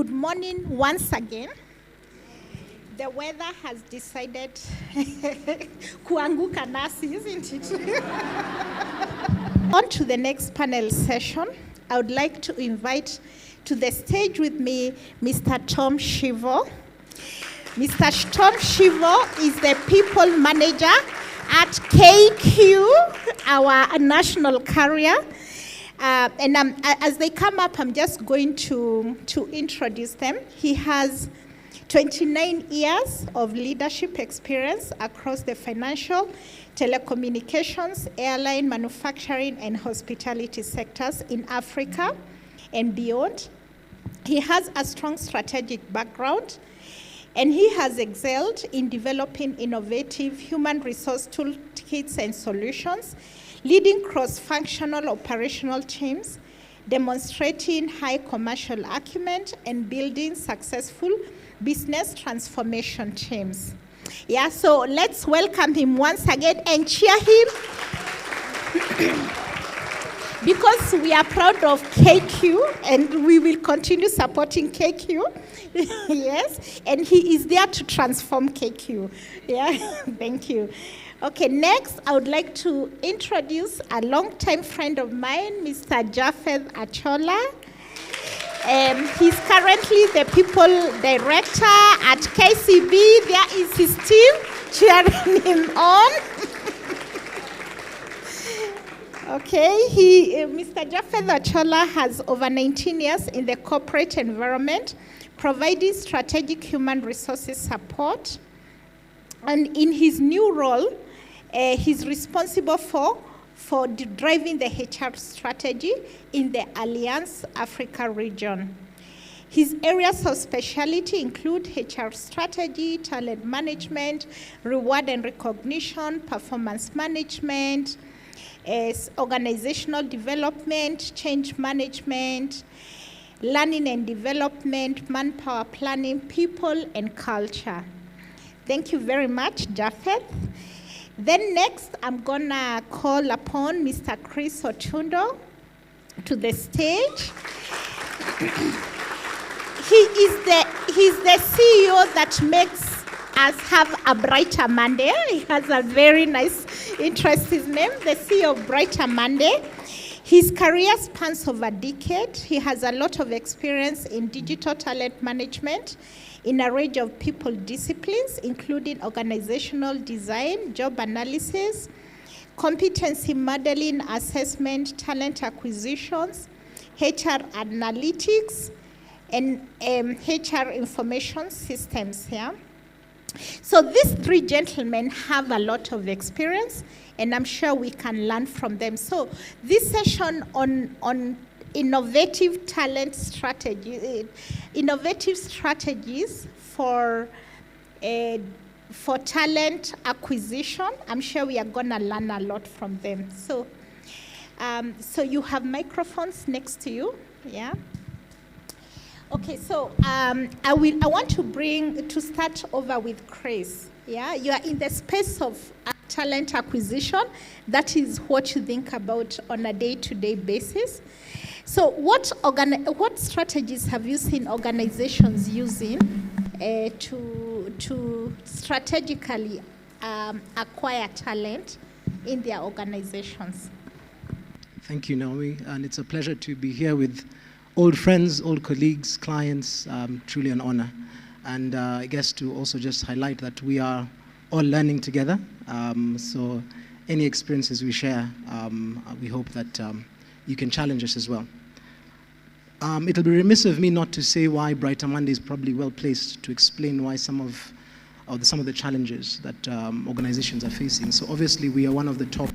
Good morning once again. The weather has decided kuanguka nasi, isn't it? On to the next panel session, I would like to invite to the stage with me Mr. Tom Shivo. Mr. Tom Shivo is the people manager at KQ, our national carrier. As they come up, I'm just going to introduce them. He has 29 years of leadership experience across the financial, telecommunications, airline, manufacturing, and hospitality sectors in Africa and beyond. He has a strong strategic background, and he has excelled in developing innovative human resource toolkits and solutions, leading cross-functional operational teams, demonstrating high commercial acumen, and building successful business transformation teams. Yeah, so let's welcome him once again and cheer him because we are proud of KQ and we will continue supporting KQ. Yes, and he is there to transform KQ. Yeah, thank you. Okay, next, I would like to introduce a longtime friend of mine, Mr. Japheth Achola. He's currently the people director at KCB. There is his team cheering him on. Okay, Mr. Japheth Achola has over 19 years in the corporate environment, providing strategic human resources support. And in his new role, he's responsible for driving the HR strategy in the Alliance Africa region. His areas of specialty include HR strategy, talent management, reward and recognition, performance management, organizational development, change management, learning and development, manpower planning, people and culture. Thank you very much, Japheth. Then next, I'm gonna call upon Mr. Chris Otundo to the stage. He's the CEO that makes us have a Brighter Monday. He has a very nice, interesting name, the CEO of Brighter Monday. His career spans over a decade. He has a lot of experience in digital talent management in a range of people disciplines, including organizational design, job analysis, competency modeling, assessment, talent acquisitions, HR analytics, and HR information systems here. So these three gentlemen have a lot of experience, and I'm sure we can learn from them. So this session on innovative talent strategy, innovative strategies for talent acquisition. I'm sure we are gonna learn a lot from them. So, so you have microphones next to you, yeah. Okay, so I want to start over with Chris. Yeah, you are in the space of talent acquisition. That is what you think about on a day-to-day basis. So what strategies have you seen organizations using to strategically acquire talent in their organizations? Thank you, Naomi, and it's a pleasure to be here with old friends, old colleagues, clients, truly an honor. And I guess to also just highlight that we are all learning together. So any experiences we share, we hope that you can challenge us as well. It'll be remiss of me not to say why Brighter Monday is probably well placed to explain why some of the challenges that organizations are facing. So obviously we are one of the top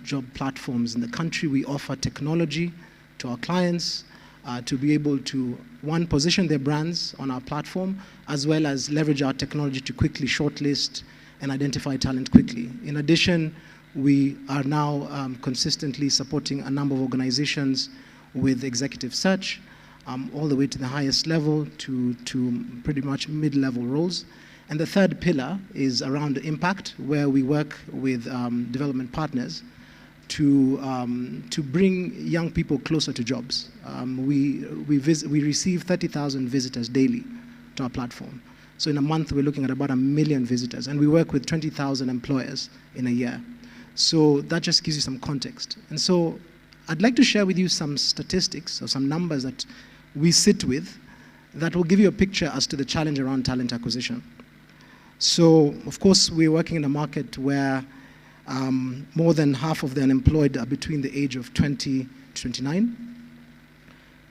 job platforms in the country. We offer technology to our clients to be able to, one, position their brands on our platform, as well as leverage our technology to quickly shortlist and identify talent quickly. In addition, we are now consistently supporting a number of organizations with executive search, all the way to the highest level to pretty much mid-level roles. And the third pillar is around impact, where we work with development partners to bring young people closer to jobs. We receive 30,000 visitors daily to our platform. So in a month, we're looking at about 1 million visitors, and we work with 20,000 employers in a year. So that just gives you some context. And so I'd like to share with you some statistics or some numbers that we sit with that will give you a picture as to the challenge around talent acquisition. So, of course, we're working in a market where more than half of the unemployed are between the age of 20 to 29.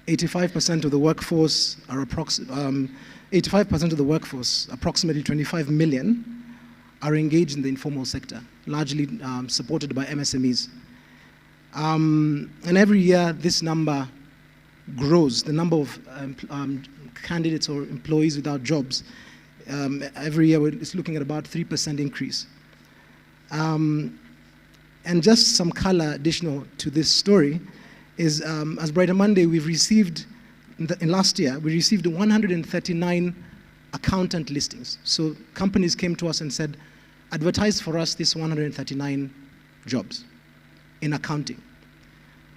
85% of the workforce are 85% of the workforce, approximately 25 million, are engaged in the informal sector, largely supported by MSMEs. And every year, this number grows. The number of candidates or employees without jobs, every year it's looking at about 3% increase. And just some color additional to this story is, as Brighter Monday, we've received, in last year, we received 139 accountant listings. So companies came to us and said, advertise for us these 139 jobs in accounting.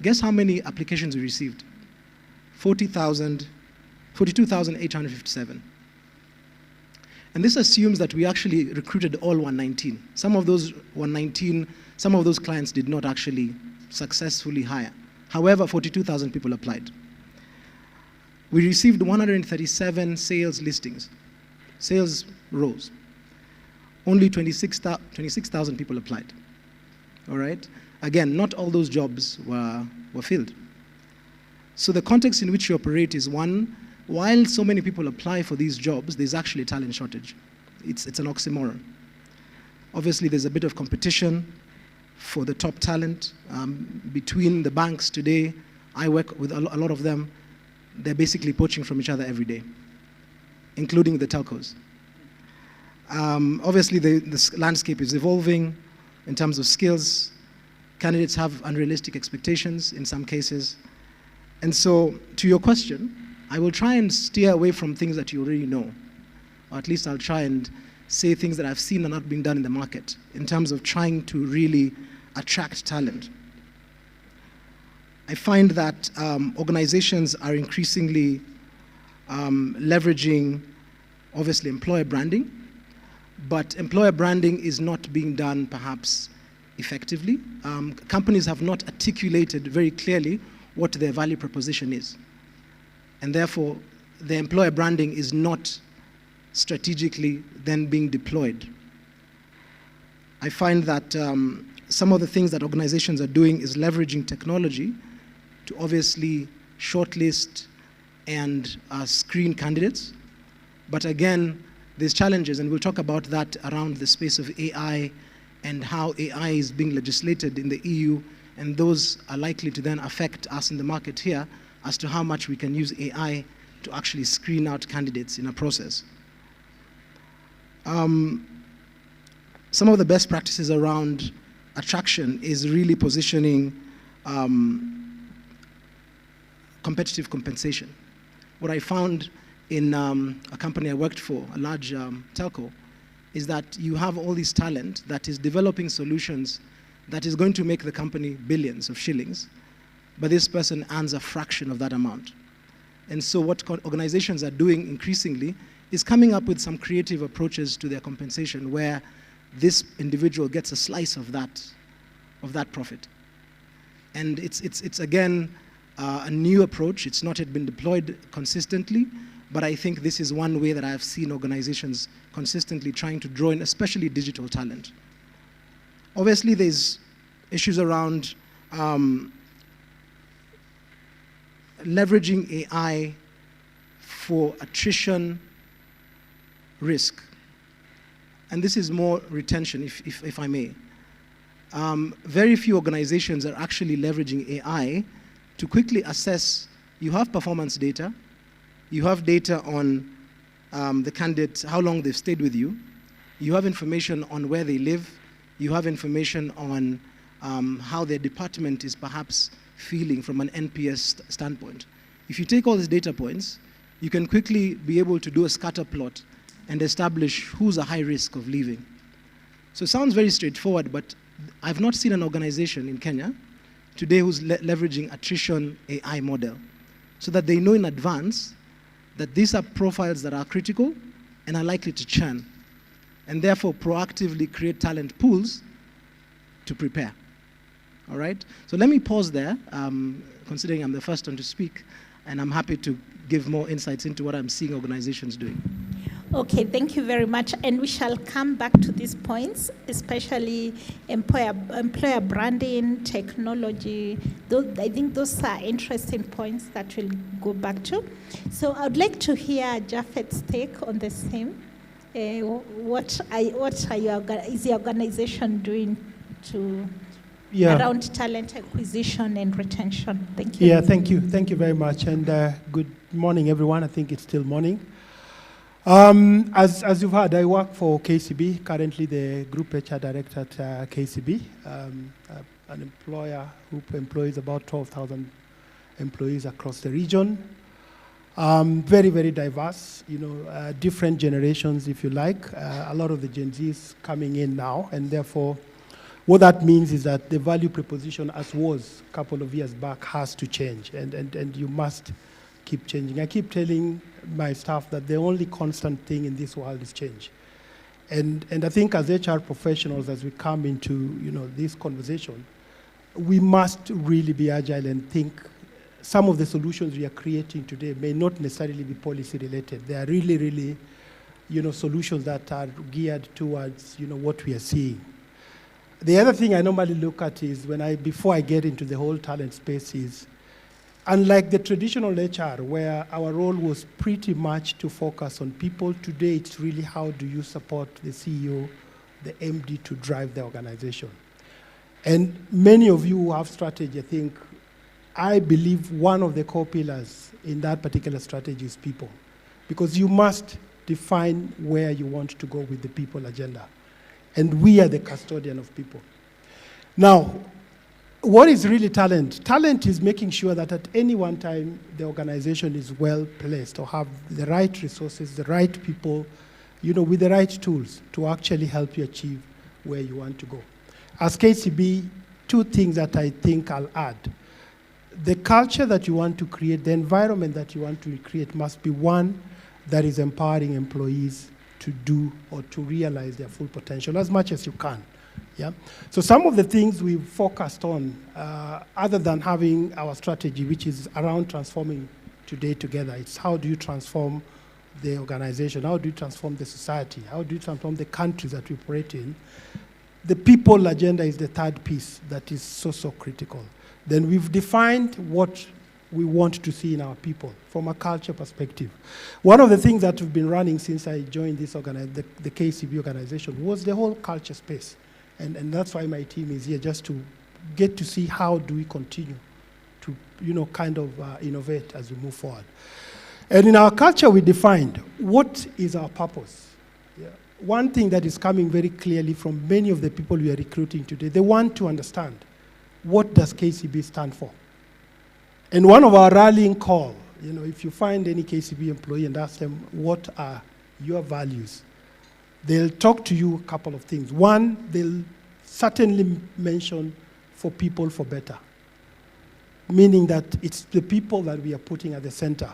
Guess how many applications we received? 42,857. And this assumes that we actually recruited all 119. Some of those 119, some of those clients did not actually successfully hire. However, 42,000 people applied. We received 137 sales listings, sales roles. Only 26,000 people applied. All right? Again, not all those jobs were filled. So the context in which you operate is one, while so many people apply for these jobs, there's actually a talent shortage. It's an oxymoron. Obviously, there's a bit of competition for the top talent between the banks today. I work with a lot of them. They're basically poaching from each other every day, including the telcos. Obviously, the landscape is evolving in terms of skills. Candidates have unrealistic expectations in some cases. And so, to your question, I will try and steer away from things that you already know. Or at least I'll try and say things that I've seen are not being done in the market in terms of trying to really attract talent. I find that organizations are increasingly leveraging, obviously, employer branding, but employer branding is not being done perhaps effectively. Companies have not articulated very clearly what their value proposition is. And therefore, the employer branding is not strategically then being deployed. I find that some of the things that organizations are doing is leveraging technology to obviously shortlist and screen candidates. But again, there's challenges, and we'll talk about that around the space of AI and how AI is being legislated in the EU, and those are likely to then affect us in the market here as to how much we can use AI to actually screen out candidates in a process. Some of the best practices around attraction is really positioning competitive compensation. What I found in a company I worked for, a large telco, is that you have all this talent that is developing solutions that is going to make the company billions of shillings, but this person earns a fraction of that amount. And so what organizations are doing increasingly is coming up with some creative approaches to their compensation where this individual gets a slice of that profit. And it's again, a new approach. It's not yet been deployed consistently, but I think this is one way that I've seen organizations consistently trying to draw in, especially digital talent. Obviously, there's issues around leveraging AI for attrition risk. And this is more retention, if I may. Very few organizations are actually leveraging AI to quickly assess. You have performance data, you have data on the candidates, how long they've stayed with you, you have information on where they live, you have information on how their department is perhaps feeling from an NPS standpoint. If you take all these data points, you can quickly be able to do a scatter plot and establish who's a high risk of leaving. So it sounds very straightforward, but I've not seen an organization in Kenya today who's leveraging attrition AI model so that they know in advance that these are profiles that are critical and are likely to churn, and therefore proactively create talent pools to prepare. All right? So let me pause there, considering I'm the first one to speak, and I'm happy to give more insights into what I'm seeing organizations doing. Okay, thank you very much. And we shall come back to these points, especially employer branding, technology. I think those are interesting points that we'll go back to. So I'd like to hear Japhet's take on the same. What is the organization doing to around talent acquisition and retention? Thank you. Yeah, thank you. Thank you very much. And good morning, everyone. I think it's still morning. As you've heard, I work for KCB, currently the Group HR Director at KCB, an employer who employs about 12,000 employees across the region. Very, very diverse, different generations, if you like. A lot of the Gen Zs coming in now, and therefore, what that means is that the value proposition as was a couple of years back has to change, and you must keep changing. I keep telling my staff that the only constant thing in this world is change. And I think as HR professionals, as we come into this conversation, we must really be agile and think some of the solutions we are creating today may not necessarily be policy related. They are really, really solutions that are geared towards what we are seeing. The other thing I normally look at is before I get into the whole talent space is, unlike the traditional HR, where our role was pretty much to focus on people, today it's really how do you support the CEO, the MD to drive the organization. And many of you who have strategy, I believe one of the core pillars in that particular strategy is people, because you must define where you want to go with the people agenda. And we are the custodian of people. Now, what is really talent? Talent is making sure that at any one time the organization is well placed or have the right resources, the right people, with the right tools to actually help you achieve where you want to go. As KCB, two things that I think I'll add. The culture that you want to create, the environment that you want to create must be one that is empowering employees to do or to realize their full potential as much as you can. Yeah. So some of the things we've focused on, other than having our strategy, which is around transforming today together, it's how do you transform the organization, how do you transform the society, how do you transform the countries that we operate in. The people agenda is the third piece that is so critical. Then we've defined what we want to see in our people from a culture perspective. One of the things that we've been running since I joined this the KCB organization was the whole culture space. And that's why my team is here, just to get to see how do we continue to, innovate as we move forward. And in our culture, we defined what is our purpose. Yeah. One thing that is coming very clearly from many of the people we are recruiting today, they want to understand what does KCB stand for. And one of our rallying call, if you find any KCB employee and ask them what are your values, they'll talk to you a couple of things. One, they'll certainly mention for people for better, meaning that it's the people that we are putting at the center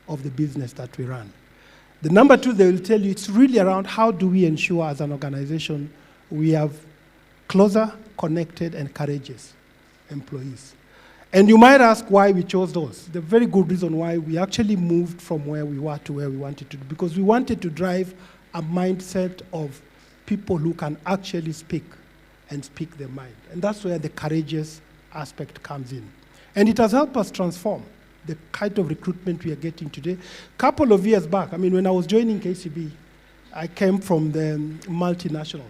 of the business that we run. The number two, they will tell you it's really around how do we ensure as an organization we have closer, connected, and courageous employees. And you might ask why we chose those. The very good reason why we actually moved from where we were to where we wanted to do, because we wanted to drive a mindset of people who can actually speak and speak their mind. And that's where the courageous aspect comes in. And it has helped us transform the kind of recruitment we are getting today. A couple of years back, when I was joining KCB, I came from the multinationals.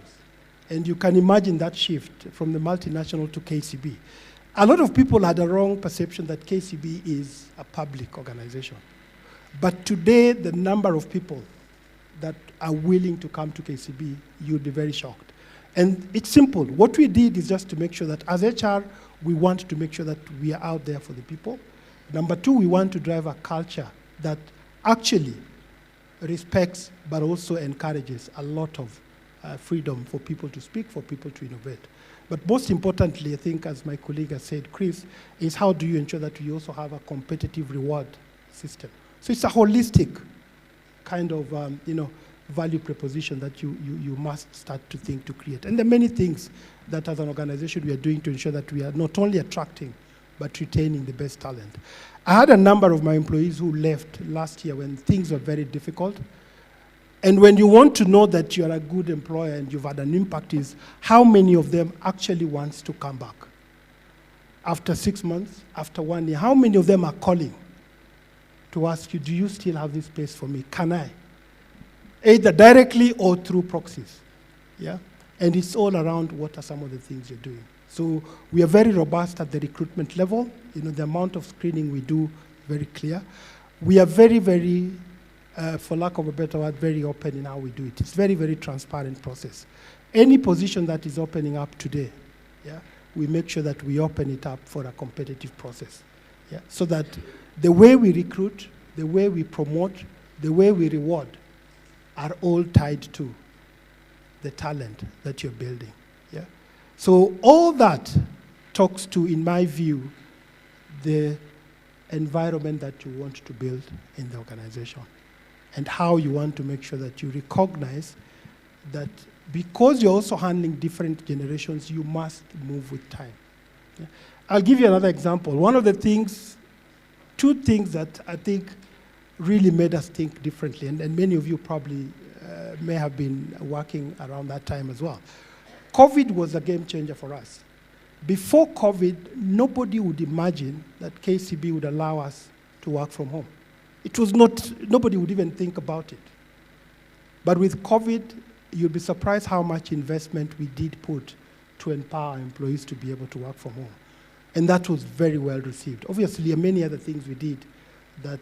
And you can imagine that shift from the multinational to KCB. A lot of people had a wrong perception that KCB is a public organization. But today, the number of people that are willing to come to KCB, you'd be very shocked. And it's simple. What we did is just to make sure that as HR, we want to make sure that we are out there for the people. Number two, we want to drive a culture that actually respects but also encourages a lot of freedom for people to speak, for people to innovate. But most importantly, I think, as my colleague has said, Chris, is how do you ensure that we also have a competitive reward system? So it's a holistic kind of value proposition that you must start to think to create. And there are many things that as an organization we are doing to ensure that we are not only attracting, but retaining the best talent. I had a number of my employees who left last year when things were very difficult. And when you want to know that you're a good employer and you've had an impact is how many of them actually wants to come back. After 6 months, after 1 year, how many of them are calling to ask you, do you still have this space for me? Can I? Either directly or through proxies. Yeah? And it's all around what are some of the things you're doing. So we are very robust at the recruitment level. The amount of screening we do, very clear. We are very, very, for lack of a better word, very open in how we do it. It's very, very transparent process. Any position that is opening up today, yeah, we make sure that we open it up for a competitive process. Yeah? So that the way we recruit, the way we promote, the way we reward are all tied to the talent that you're building. Yeah? So all that talks to, in my view, the environment that you want to build in the organization and how you want to make sure that you recognize that because you're also handling different generations, you must move with time. Yeah? I'll give you another example. One of the things, 2 things that I think really made us think differently, and many of you probably may have been working around that time as well. COVID was a game changer for us. Before COVID, nobody would imagine that KCB would allow us to work from home. It was not, nobody would even think about it. But with COVID, you'd be surprised how much investment we did put to empower employees to be able to work from home. And that was very well received. Obviously, there are many other things we did that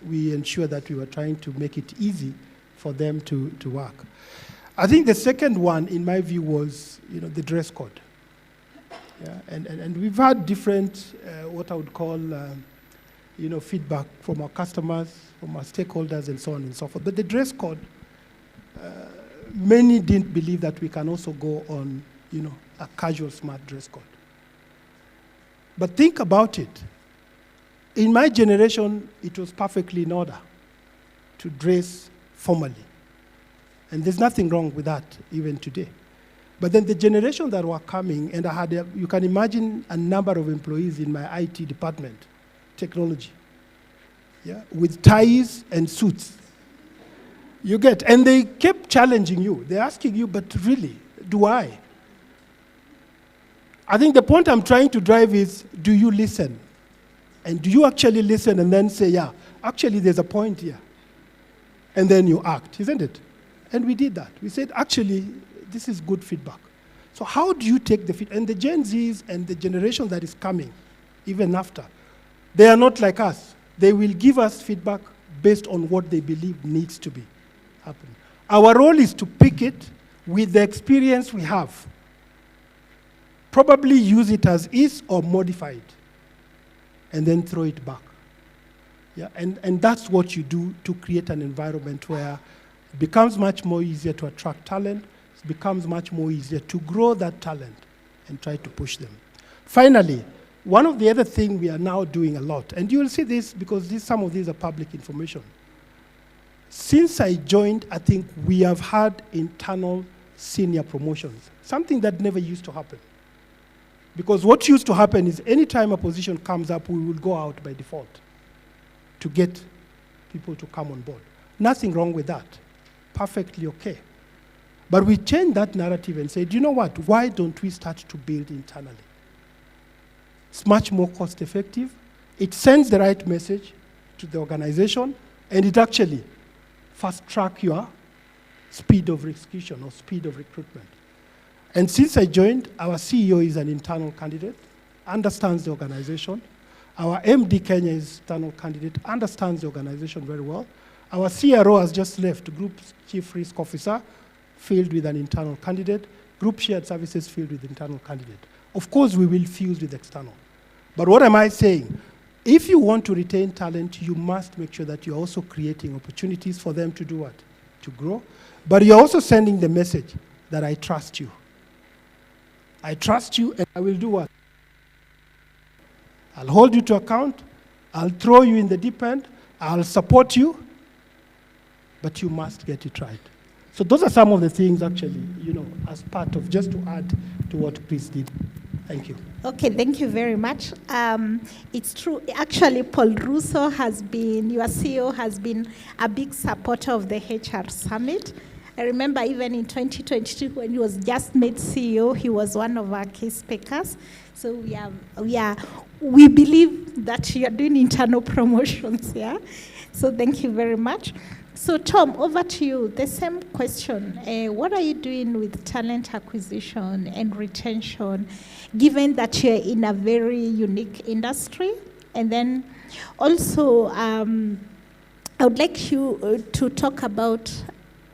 we ensured that we were trying to make it easy for them to work. I think the second one, in my view, was the dress code. Yeah? And we've had different, what I would call, feedback from our customers, from our stakeholders, and so on and so forth. But the dress code, many didn't believe that we can also go on, a casual, smart dress code. But think about it. In my generation, it was perfectly in order to dress formally. And there's nothing wrong with that, even today. But then the generation that were coming, and I had, you can imagine a number of employees in my IT department, technology, yeah, with ties and suits. You get, and they kept challenging you. They're asking you, but really, do I? I think the point I'm trying to drive is, do you listen? And do you actually listen and then say, yeah, actually there's a point here? And then you act, isn't it? And we did that. We said, actually, this is good feedback. So how do you take the feedback? And the Gen Zs and the generation that is coming, even after, they are not like us. They will give us feedback based on what they believe needs to be happening. Our role is to pick it with the experience we have. Probably use it as is or modify it, and then throw it back. Yeah? And that's what you do to create an environment where it becomes much more easier to attract talent, it becomes much more easier to grow that talent and try to push them. Finally, one of the other things we are now doing a lot, and you will see this because some of these are public information. Since I joined, I think we have had internal senior promotions, something that never used to happen. Because what used to happen is anytime a position comes up, we will go out by default to get people to come on board. Nothing wrong with that. Perfectly okay. But we changed that narrative and said, you know what? Why don't we start to build internally? It's much more cost effective. It sends the right message to the organization, and it actually fast track your speed of execution or speed of recruitment. And since I joined, our CEO is an internal candidate, understands the organization. Our MD Kenya is an internal candidate, understands the organization very well. Our CRO has just left, Group Chief Risk Officer, filled with an internal candidate, Group Shared Services filled with internal candidate. Of course, we will fuse with external. But what am I saying? If you want to retain talent, you must make sure that you're also creating opportunities for them to do what? To grow. But you're also sending the message that I trust you. I trust you, and I will do what? I'll hold you to account. I'll throw you in the deep end. I'll support you, but you must get it right. So those are some of the things, actually, as part of, just to add to what Chris did. Thank you. Okay, thank you very much. It's true. Actually, Paul Russo your CEO, has been a big supporter of the HR Summit. I remember even in 2022, when he was just made CEO, he was one of our key speakers. So we believe that you are doing internal promotions, yeah? So thank you very much. So Tom, over to you. The same question. What are you doing with talent acquisition and retention, given that you're in a very unique industry? And then also, I would like you to talk about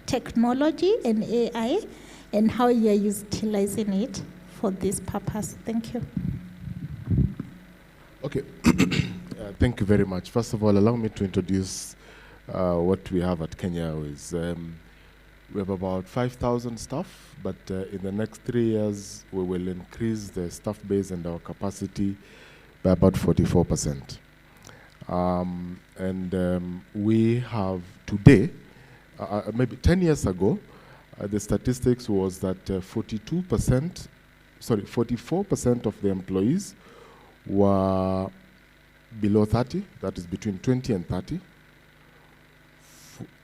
technology and AI and how you're utilizing it for this purpose. Thank you. Okay. Thank you very much. First of all, allow me to introduce what we have at Kenya Airways. We have about 5,000 staff, but in the next 3 years, we will increase the staff base and our capacity by about 44%. We have today, maybe 10 years ago, the statistics was that 44% of the employees were below 30, that is between 20 and 30.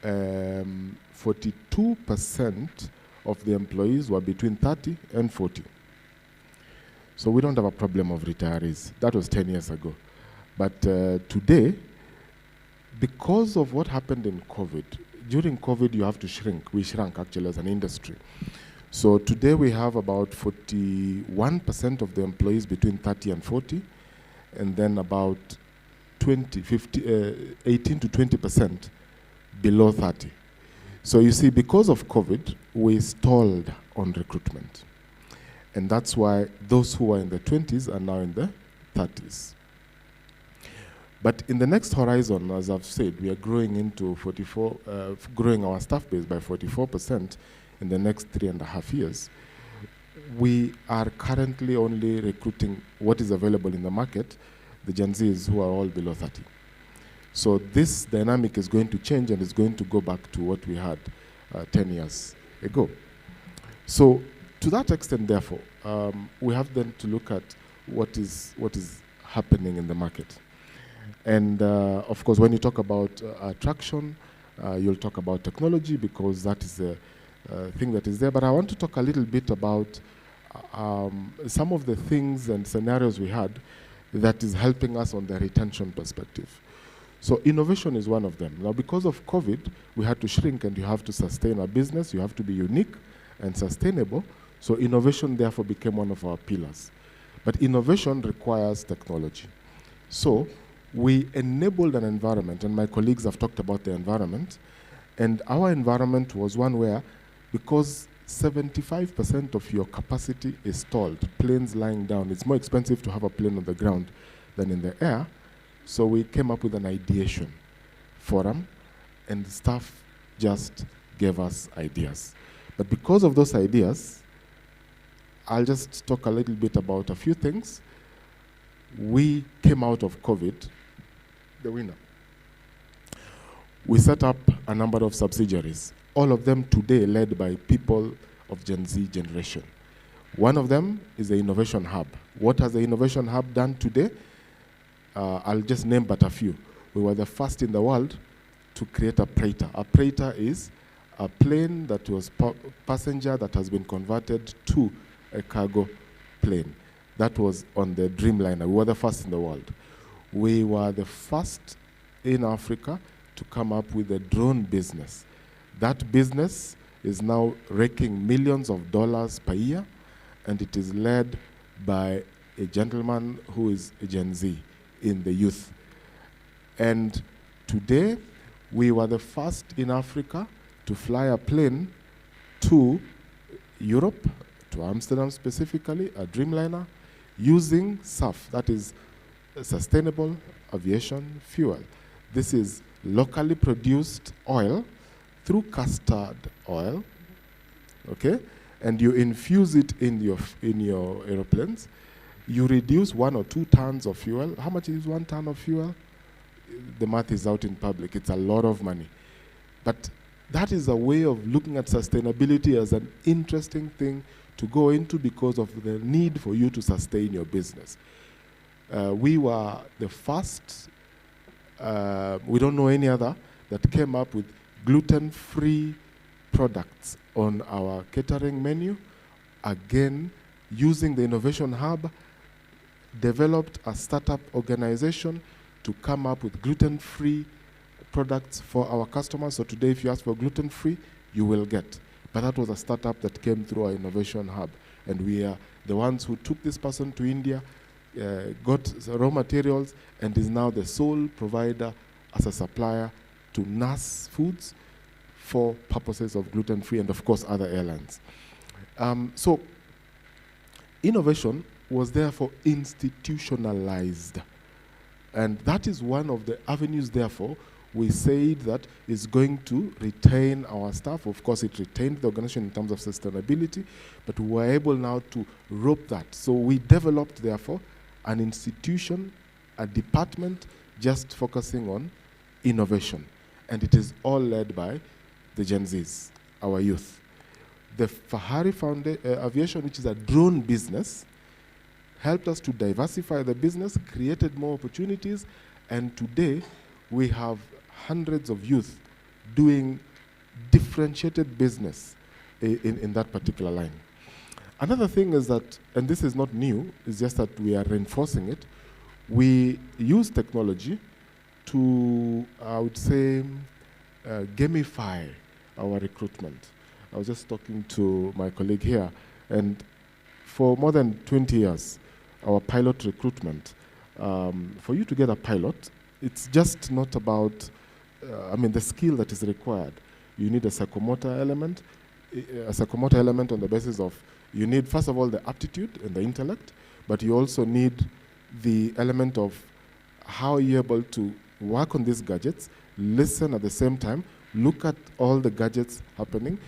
42% of the employees were between 30 and 40. So we don't have a problem of retirees. That was 10 years ago. But today, because of what happened in COVID, during COVID you have to shrink. We shrank actually as an industry. So today we have about 41% of the employees between 30 and 40, and then about 18 to 20% below 30. So you see, because of COVID, we stalled on recruitment. And that's why those who are in the 20s are now in the 30s. But in the next horizon, as I've said, we are growing into growing our staff base by 44% in the next 3.5 years. We are currently only recruiting what is available in the market, the Gen Zs who are all below 30. So this dynamic is going to change and is going to go back to what we had 10 years ago. So to that extent, therefore, we have then to look at what is happening in the market. And of course, when you talk about attraction, you'll talk about technology because that is the thing that is there. But I want to talk a little bit about some of the things and scenarios we had that is helping us on the retention perspective. So innovation is one of them. Now, because of COVID, we had to shrink and you have to sustain a business. You have to be unique and sustainable. So innovation, therefore, became one of our pillars. But innovation requires technology. So we enabled an environment, and my colleagues have talked about the environment, and our environment was one where, because 75% of your capacity is stalled, planes lying down, it's more expensive to have a plane on the ground than in the air. So we came up with an ideation forum, and the staff just gave us ideas. But because of those ideas, I'll just talk a little bit about a few things. We came out of COVID the winner. We set up a number of subsidiaries, all of them today led by people of Gen Z generation. One of them is the Innovation Hub. What has the Innovation Hub done today? I'll just name but a few. We were the first in the world to create a Praetor. A Praetor is a plane that was passenger that has been converted to a cargo plane. That was on the Dreamliner. We were the first in the world. We were the first in Africa to come up with a drone business. That business is now raking millions of dollars per year, and it is led by a gentleman who is a Gen Z in the youth. And today, we were the first in Africa to fly a plane to Europe, to Amsterdam specifically, a Dreamliner, using SAF, that is sustainable aviation fuel. This is locally produced oil through custard oil, okay? and you infuse it in your aeroplanes, you reduce 1 or 2 tons of fuel. How much is 1 ton of fuel? The math is out in public. It's a lot of money. But that is a way of looking at sustainability as an interesting thing to go into because of the need for you to sustain your business. We were the first, we don't know any other, that came up with gluten-free products on our catering menu. Again, using the Innovation Hub, developed a startup organization to come up with gluten-free products for our customers. So today, if you ask for gluten-free, you will get. But that was a startup that came through our Innovation Hub. And we are the ones who took this person to India, got raw materials, and is now the sole provider as a supplier to NAS Foods for purposes of gluten-free and, of course, other airlines. So innovation was therefore institutionalized. And that is one of the avenues, therefore, we said that is going to retain our staff. Of course, it retained the organization in terms of sustainability, but we were able now to rope that. So we developed, therefore, an institution, a department just focusing on innovation. And it is all led by the Gen Zs, our youth. The Fahari Aviation, which is a drone business, helped us to diversify the business, created more opportunities, and today we have hundreds of youth doing differentiated business in that particular line. Another thing is that, and this is not new, it's just that we are reinforcing it, we use technology to, I would say, gamify our recruitment. I was just talking to my colleague here, and for more than 20 years, our pilot recruitment, for you to get a pilot, it's just not about, the skill that is required. You need a psychomotor element on the basis of, you need, first of all, the aptitude and the intellect, but you also need the element of how you're able to work on these gadgets, listen at the same time, look at all the gadgets happening,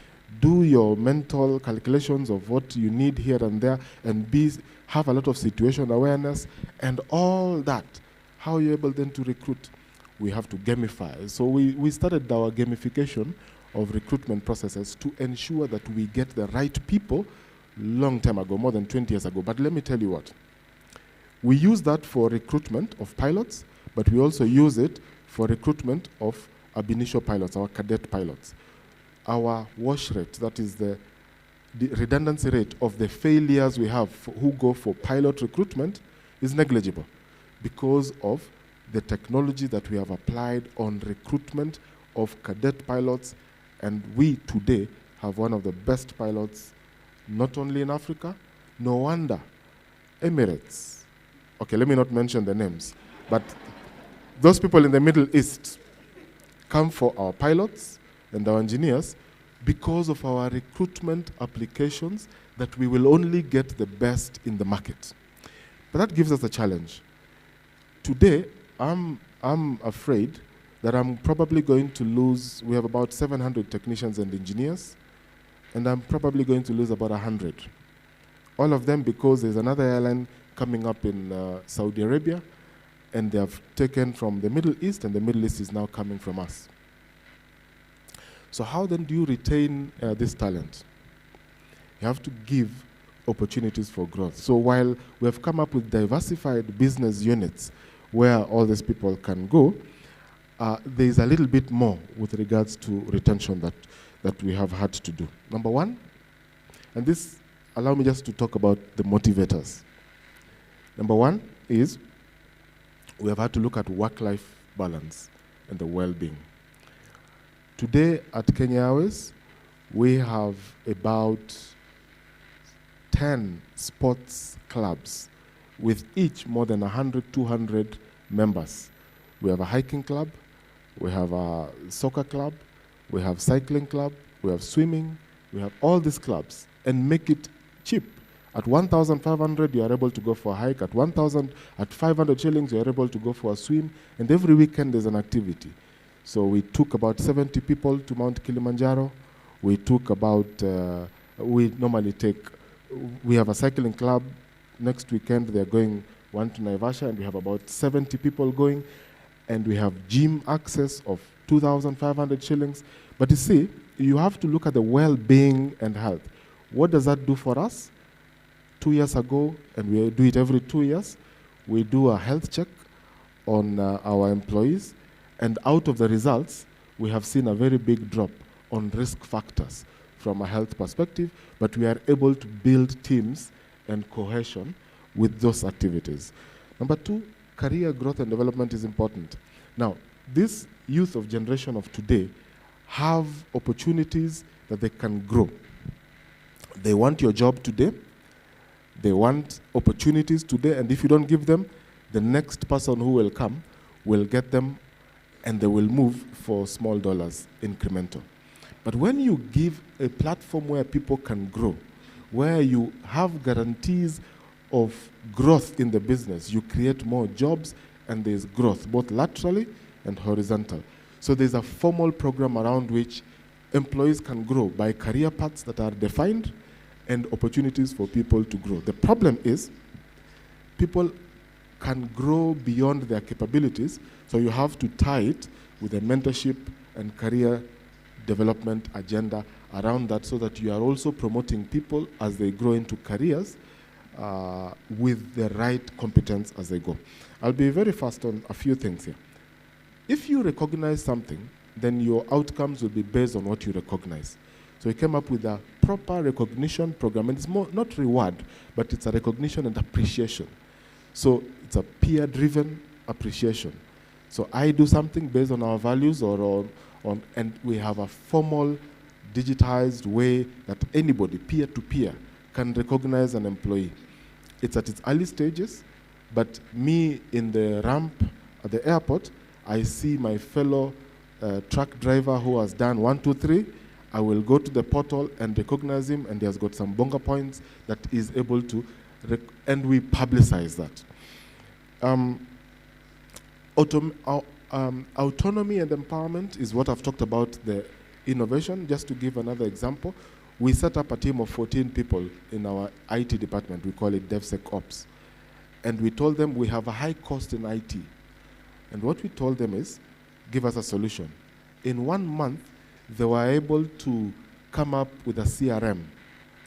do your mental calculations of what you need here and there, and have a lot of situation awareness, and all that. How are you able then to recruit? We have to gamify. So we started our gamification of recruitment processes to ensure that we get the right people long time ago, more than 20 years ago. But let me tell you what. We use that for recruitment of pilots, but we also use it for recruitment of ab initio pilots, our cadet pilots. Our wash rate, that is the redundancy rate of the failures we have who go for pilot recruitment, is negligible because of the technology that we have applied on recruitment of cadet pilots. And we today have one of the best pilots, not only in Africa. No wonder Emirates, okay, let me not mention the names, but those people in the Middle East come for our pilots and our engineers because of our recruitment applications that we will only get the best in the market. But that gives us a challenge. Today, I'm afraid that I'm probably going to lose, we have about 700 technicians and engineers, and I'm probably going to lose about 100. All of them because there's another airline coming up in Saudi Arabia, and they have taken from the Middle East, and the Middle East is now coming from us. So how then do you retain this talent? You have to give opportunities for growth. So while we have come up with diversified business units where all these people can go, there is a little bit more with regards to retention that we have had to do. Number one, and this, allow me just to talk about the motivators. Number one is we have had to look at work-life balance and the well-being. Today at Kenya Airways, we have about 10 sports clubs with each more than 100, 200 members. We have a hiking club, we have a soccer club, we have cycling club, we have swimming, we have all these clubs, and make it cheap. At 1,500, you are able to go for a hike. At 500 shillings, you are able to go for a swim. And every weekend, there's an activity. So we took about 70 people to Mount Kilimanjaro. We took about we normally take, we have a cycling club. Next weekend, they're going one to Naivasha, and we have about 70 people going, and we have gym access of 2,500 shillings. But you see, you have to look at the well-being and health. What does that do for us? 2 years ago, and we do it every 2 years, we do a health check on our employees, and out of the results, we have seen a very big drop on risk factors from a health perspective, but we are able to build teams and cohesion with those activities. Number two, career growth and development is important. Now, this youth of generation of today have opportunities that they can grow. They want your job today, they want opportunities today, and if you don't give them, the next person who will come will get them, and they will move for small dollars, incremental. But when you give a platform where people can grow, where you have guarantees of growth in the business, you create more jobs, and there's growth, both laterally and horizontal. So there's a formal program around which employees can grow by career paths that are defined and opportunities for people to grow. The problem is people can grow beyond their capabilities, so you have to tie it with a mentorship and career development agenda around that, so that you are also promoting people as they grow into careers with the right competence as they go. I'll be very fast on a few things here. If you recognize something, then your outcomes will be based on what you recognize. So we came up with a proper recognition program, and it's more not reward, but it's a recognition and appreciation. So it's a peer-driven appreciation. So I do something based on our values, and we have a formal, digitized way that anybody, peer-to-peer, can recognize an employee. It's at its early stages, but me in the ramp at the airport, I see my fellow truck driver who has done 1, 2, 3. I will go to the portal and recognize him, and he has got some bonga points that is able to, and we publicize that. Autonomy and empowerment is what I've talked about, the innovation. Just to give another example, we set up a team of 14 people in our IT department. We call it DevSecOps. And we told them we have a high cost in IT. And what we told them is, give us a solution. In 1 month, they were able to come up with a CRM.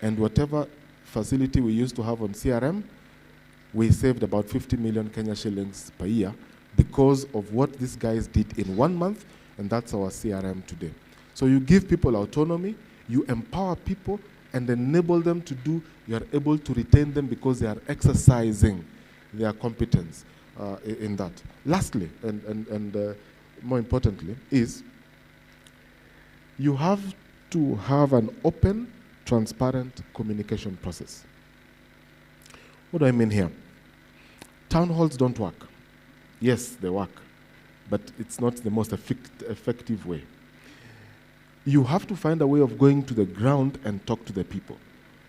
And whatever facility we used to have on CRM, we saved about 50 million Kenya shillings per year because of what these guys did in 1 month, and that's our CRM today. So you give people autonomy, you empower people, and enable them to do, you are able to retain them because they are exercising their competence in that. Lastly, and more importantly, is you have to have an open, transparent communication process. What do I mean here? Town halls don't work. Yes, they work, but it's not the most effective way. You have to find a way of going to the ground and talk to the people.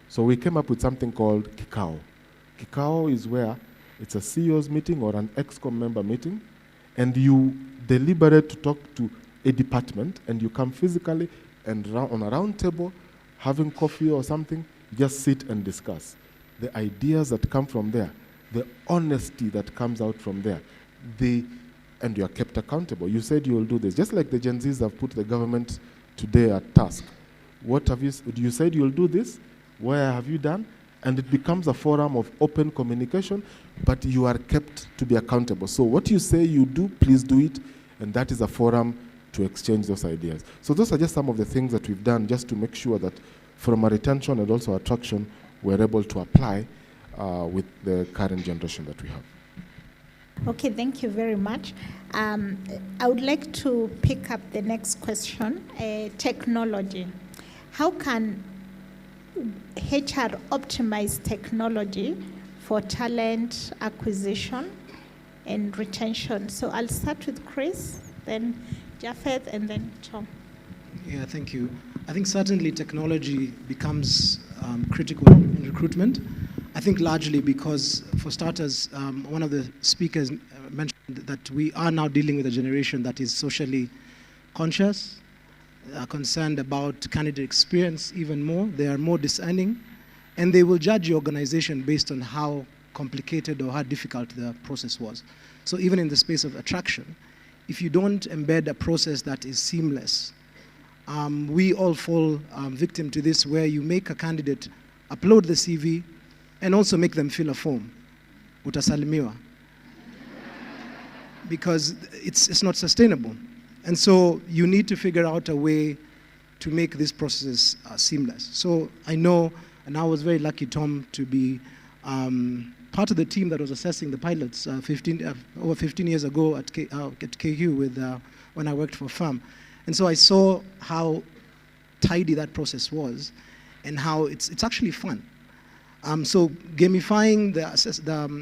So we came up with something called Kikao. Kikao is where it's a CEO's meeting or an ExCom member meeting, and you deliberate to talk to a department, and you come physically and on a round table, having coffee or something, just sit and discuss. The ideas that come from there, the honesty that comes out from there, and you are kept accountable. You said you will do this. Just like the Gen Zs have put the government today at task. What have you said you'll do this? Where have you done? And it becomes a forum of open communication, but you are kept to be accountable. So what you say you do, please do it, and that is a forum to exchange those ideas. So those are just some of the things that we've done just to make sure that from a retention and also attraction, we're able to apply with the current generation that we have. Okay, thank you very much. I would like to pick up the next question, technology. How can HR optimize technology for talent acquisition and retention? So I'll start with Chris, then Japheth, and then Tom. Yeah, thank you. I think certainly technology becomes critical in recruitment. I think largely because, for starters, one of the speakers mentioned that we are now dealing with a generation that is socially conscious, are concerned about candidate experience even more. They are more discerning, and they will judge your organization based on how complicated or how difficult the process was. So even in the space of attraction, if you don't embed a process that is seamless, we all fall victim to this, where you make a candidate upload the CV and also make them fill a form. Utasalimiwa. Because it's not sustainable. And so you need to figure out a way to make this process seamless. So I know, and I was very lucky, Tom, to be part of the team that was assessing the pilots over 15 years ago at KU when I worked for FAM. And so I saw how tidy that process was and how it's actually fun. So gamifying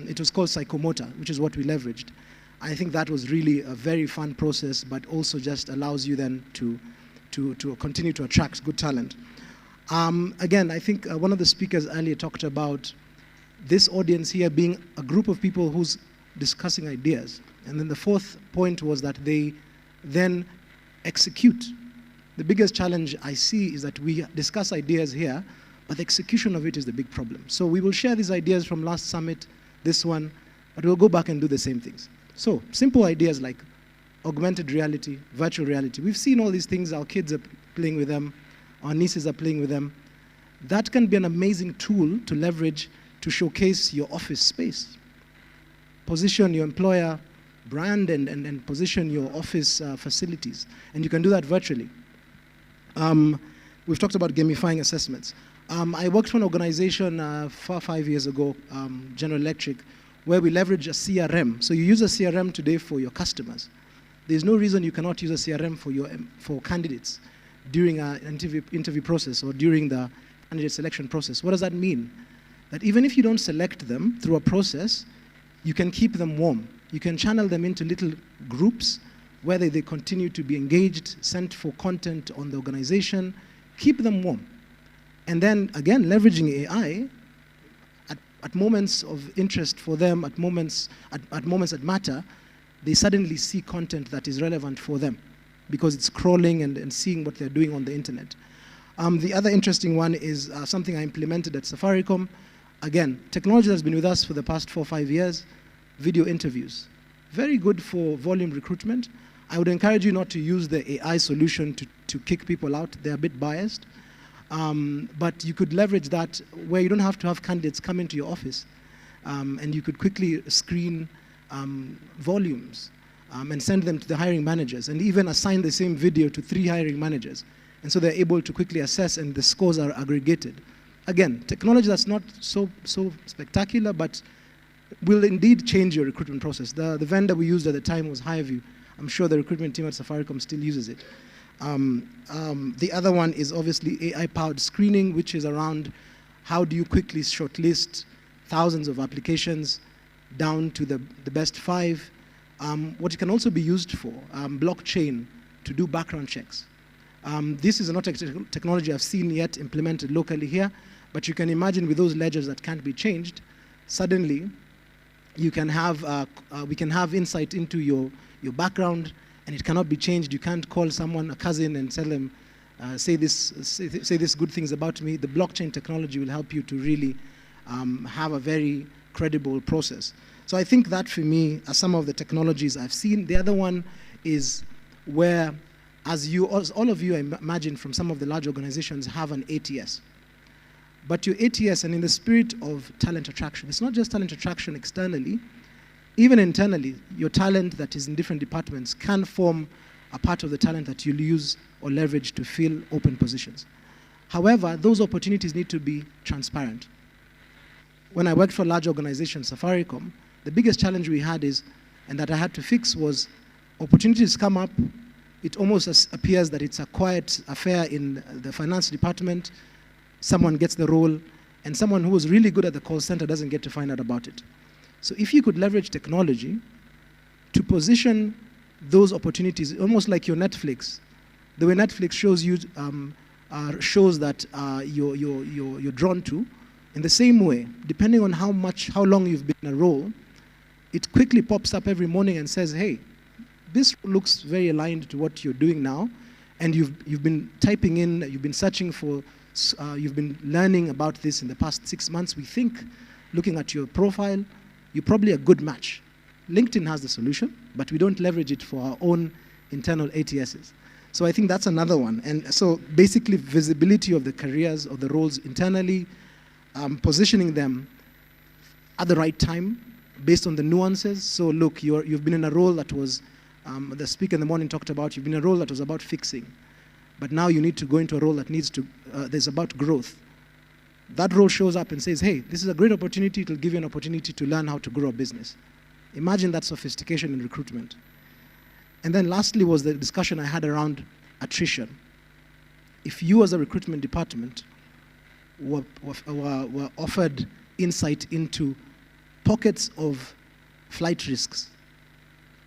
it was called Psychomotor, which is what we leveraged. I think that was really a very fun process, but also just allows you then to continue to attract good talent. Again, I think one of the speakers earlier talked about this audience here being a group of people who's discussing ideas. And then the fourth point was that they then execute. The biggest challenge I see is that we discuss ideas here, but the execution of it is the big problem. So we will share these ideas from last summit, this one, but we'll go back and do the same things. So simple ideas like augmented reality, virtual reality. We've seen all these things, our kids are playing with them, our nieces are playing with them. That can be an amazing tool to leverage to showcase your office space. Position your employer brand and position your office facilities. And you can do that virtually. We've talked about gamifying assessments. I worked for an organization 5 years ago, General Electric, where we leverage a CRM. So you use a CRM today for your customers. There's no reason you cannot use a CRM for candidates during an interview process or during the candidate selection process. What does that mean? That even if you don't select them through a process, you can keep them warm. You can channel them into little groups where they continue to be engaged, sent for content on the organization, keep them warm. And then, again, leveraging AI, at moments of interest for them, at moments that matter, they suddenly see content that is relevant for them because it's crawling and seeing what they're doing on the internet. The other interesting one is something I implemented at Safaricom. Again, technology has been with us for the past 4 or 5 years, video interviews. Very good for volume recruitment. I would encourage you not to use the AI solution to kick people out. They're a bit biased. But you could leverage that where you don't have to have candidates come into your office. And you could quickly screen volumes and send them to the hiring managers and even assign the same video to 3 hiring managers. And so they're able to quickly assess and the scores are aggregated. Again, technology that's not so spectacular, but will indeed change your recruitment process. The vendor we used at the time was HireVue. I'm sure the recruitment team at Safaricom still uses it. The other one is obviously AI-powered screening, which is around how do you quickly shortlist thousands of applications down to the best 5. What it can also be used for, blockchain to do background checks. This is not a technology I've seen yet implemented locally here, but you can imagine with those ledgers that can't be changed, suddenly you can have, we can have insight into your background, and it cannot be changed. You can't call someone, a cousin, and tell them, say this good things about me. The blockchain technology will help you to really have a very credible process. So I think that for me are some of the technologies I've seen. The other one is where, as all of you, I imagine, from some of the large organizations have an ATS. But your ATS, and in the spirit of talent attraction, it's not just talent attraction externally, even internally, your talent that is in different departments can form a part of the talent that you'll use or leverage to fill open positions. However, those opportunities need to be transparent. When I worked for a large organization, Safaricom, the biggest challenge we had and that I had to fix was opportunities come up, it almost appears that it's a quiet affair in the finance department, someone gets the role, and someone who was really good at the call center doesn't get to find out about it. So if you could leverage technology to position those opportunities, almost like your Netflix, the way Netflix shows you shows that you're drawn to, in the same way, depending on how long you've been in a role, it quickly pops up every morning and says, hey, this looks very aligned to what you're doing now, and you've been typing in, you've been searching for, you've been learning about this in the past 6 months, we think, looking at your profile, you're probably a good match. LinkedIn has the solution, but we don't leverage it for our own internal ATSs. So I think that's another one. And so basically visibility of the careers, of the roles internally, positioning them at the right time based on the nuances. So look, you've been in a role that was, the speaker in the morning talked about, you've been in a role that was about fixing. But now you need to go into a role that needs to, there's about growth. That role shows up and says, hey, this is a great opportunity, it will give you an opportunity to learn how to grow a business. Imagine that sophistication in recruitment. And then lastly was the discussion I had around attrition. If you as a recruitment department were offered insight into pockets of flight risks,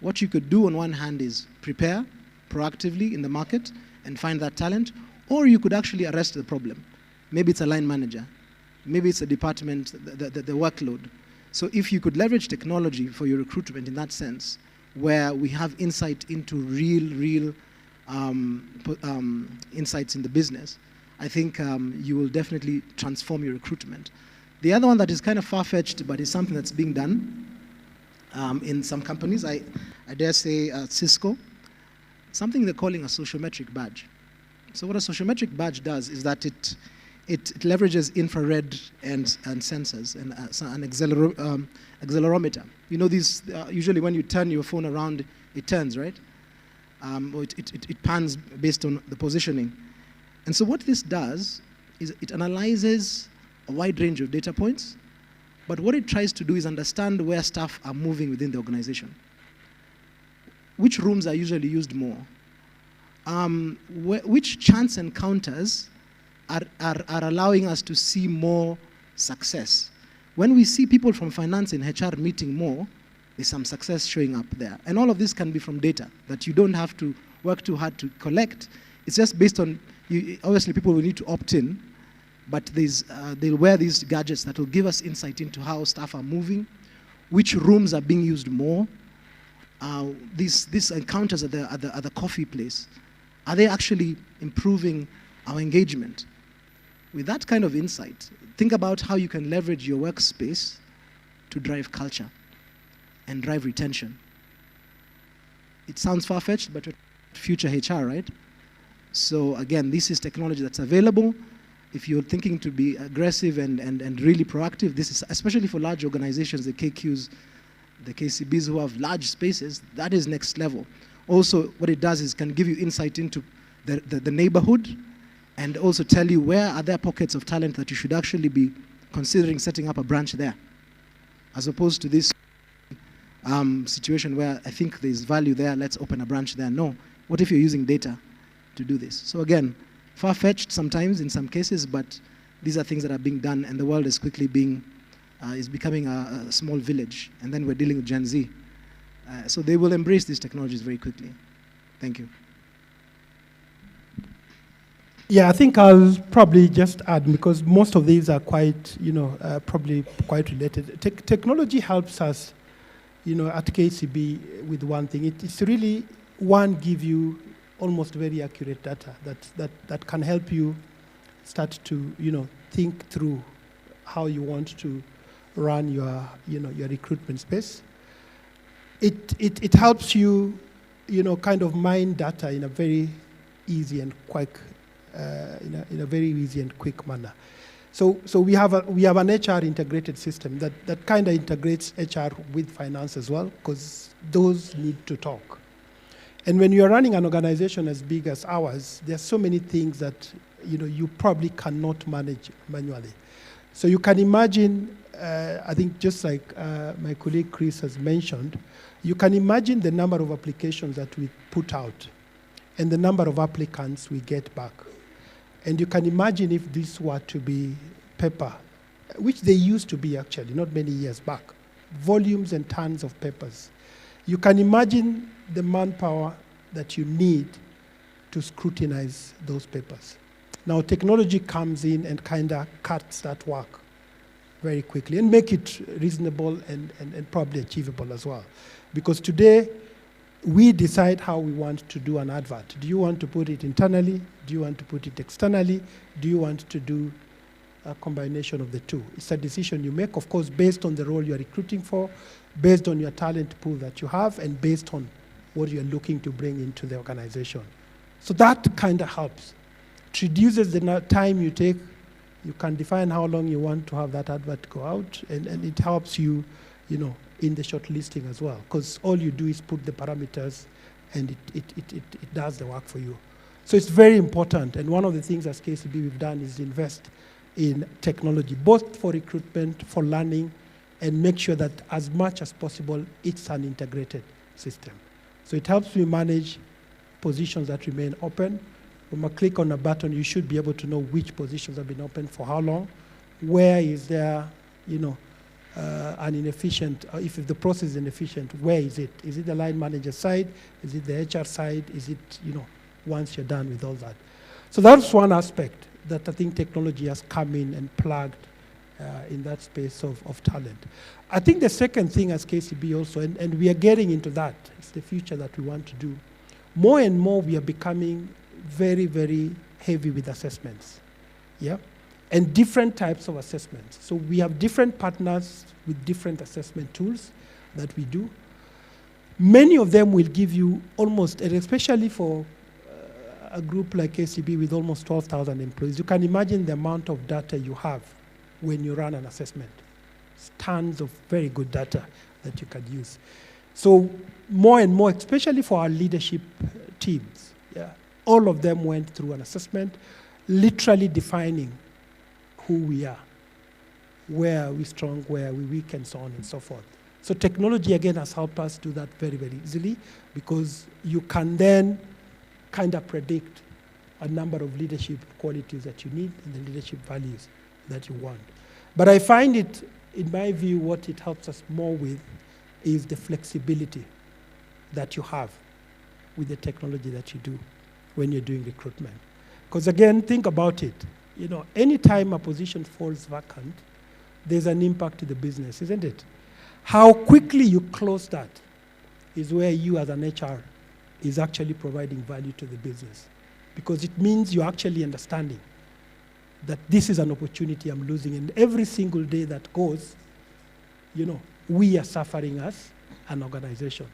what you could do on one hand is prepare proactively in the market and find that talent, or you could actually arrest the problem. Maybe it's a line manager, maybe it's a department, the workload. So if you could leverage technology for your recruitment in that sense, where we have insight into real insights in the business, I think you will definitely transform your recruitment. The other one that is kind of far-fetched, but is something that's being done in some companies, I dare say Cisco, something they're calling a sociometric badge. So what a sociometric badge does is that it leverages infrared and sensors and an accelerometer. You know these, usually when you turn your phone around, it turns, right? Or it pans based on the positioning. And so what this does is it analyzes a wide range of data points, but what it tries to do is understand where staff are moving within the organization. Which rooms are usually used more? Which chance encounters are allowing us to see more success? When we see people from finance and HR meeting more, there's some success showing up there. And all of this can be from data that you don't have to work too hard to collect. It's just based on, obviously people will need to opt in, but they'll wear these gadgets that will give us insight into how staff are moving, which rooms are being used more, these encounters at the coffee place, are they actually improving our engagement? With that kind of insight, think about how you can leverage your workspace to drive culture and drive retention. It sounds far-fetched, but future HR, right? So again, this is technology that's available. If you're thinking to be aggressive and really proactive, this is, especially for large organizations, the KQs, the KCBs who have large spaces, that is next level. Also, what it does is can give you insight into the neighborhood and also tell you where are there pockets of talent that you should actually be considering setting up a branch there, as opposed to this situation where I think there's value there, let's open a branch there. No, what if you're using data to do this? So again, far-fetched sometimes in some cases, but these are things that are being done, and the world is quickly is becoming a small village, and then we're dealing with Gen Z. So they will embrace these technologies very quickly. Thank you. Yeah, I think I'll probably just add, because most of these are quite, probably quite related. Technology helps us, at KCB with one thing. It's really, give you almost very accurate data that can help you start to, think through how you want to run your recruitment space. It helps you, kind of mine data in a very easy and quick, in a very easy and quick manner. So we have an HR integrated system that kind of integrates HR with finance as well, because those need to talk. And when you're running an organization as big as ours, there's so many things that you probably cannot manage manually. So you can imagine, I think just like my colleague Chris has mentioned, you can imagine the number of applications that we put out and the number of applicants we get back. And you can imagine if this were to be paper, which they used to be actually, not many years back, volumes and tons of papers. You can imagine the manpower that you need to scrutinize those papers. Now, technology comes in and kind of cuts that work very quickly and make it reasonable and probably achievable as well. Because today, we decide how we want to do an advert. Do you want to put it internally? Do you want to put it externally? Do you want to do a combination of the two? It's a decision you make, of course, based on the role you're recruiting for, based on your talent pool that you have, and based on what you're looking to bring into the organization. So that kind of helps. It reduces the time you take. You can define how long you want to have that advert go out, and it helps you, in the shortlisting as well, because all you do is put the parameters, and it does the work for you. So it's very important, and one of the things as KCB we've done is invest in technology, both for recruitment, for learning, and make sure that as much as possible, it's an integrated system. So it helps me manage positions that remain open. When I click on a button, you should be able to know which positions have been open for how long, where is there, an inefficient, if the process is inefficient, where is it? Is it the line manager side? Is it the HR side? Is it, once you're done with all that? So that's one aspect that I think technology has come in and plugged in that space of talent. I think the second thing as KCB also, and we are getting into that, it's the future that we want to do. More and more we are becoming very, very heavy with assessments, yeah? And different types of assessments. So we have different partners with different assessment tools that we do. Many of them will give you almost, and especially for a group like KCB with almost 12,000 employees, you can imagine the amount of data you have when you run an assessment. It's tons of very good data that you can use. So more and more, especially for our leadership teams, yeah, all of them went through an assessment, literally defining who we are, where are we strong, where are we weak, and so on and so forth. So technology, again, has helped us do that very, very easily, because you can then kind of predict a number of leadership qualities that you need and the leadership values that you want. But I find it, in my view, what it helps us more with is the flexibility that you have with the technology that you do when you're doing recruitment. Because again, think about it. Anytime a position falls vacant, there's an impact to the business, isn't it? How quickly you close that is where you as an HR is actually providing value to the business. Because it means you're actually understanding that this is an opportunity I'm losing, and every single day that goes, we are suffering as an organization.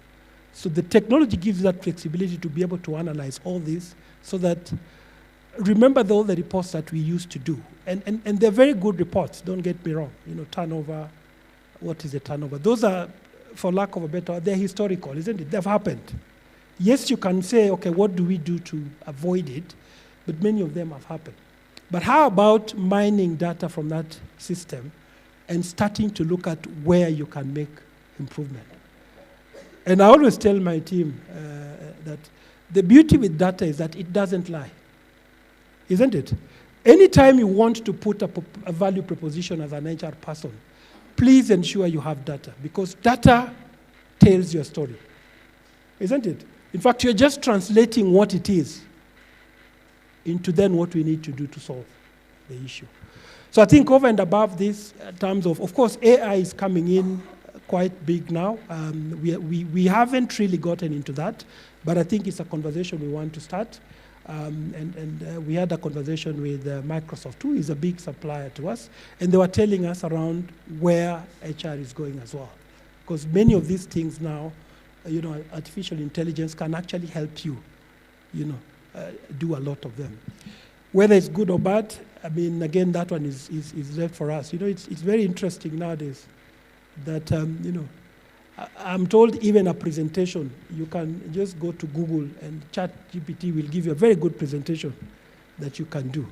So the technology gives that flexibility to be able to analyze all this, so that, remember all the reports that we used to do, and they're very good reports, don't get me wrong, turnover, what is the turnover? Those are, for lack of a better word, they're historical, isn't it? They've happened. Yes, you can say, okay, what do we do to avoid it? But many of them have happened. But how about mining data from that system and starting to look at where you can make improvement? And I always tell my team that the beauty with data is that it doesn't lie, isn't it? Anytime you want to put a value proposition as an HR person, please ensure you have data, because data tells your story, isn't it? In fact, you're just translating what it is into then what we need to do to solve the issue. So I think over and above this, in terms of course, AI is coming in quite big now. We haven't really gotten into that, but I think it's a conversation we want to start. We had a conversation with Microsoft, who is a big supplier to us, and they were telling us around where HR is going as well. Because many of these things now, artificial intelligence can actually help you, do a lot of them. Whether it's good or bad, I mean, again, that one is left for us. It's very interesting nowadays that, I'm told even a presentation, you can just go to Google and ChatGPT will give you a very good presentation that you can do.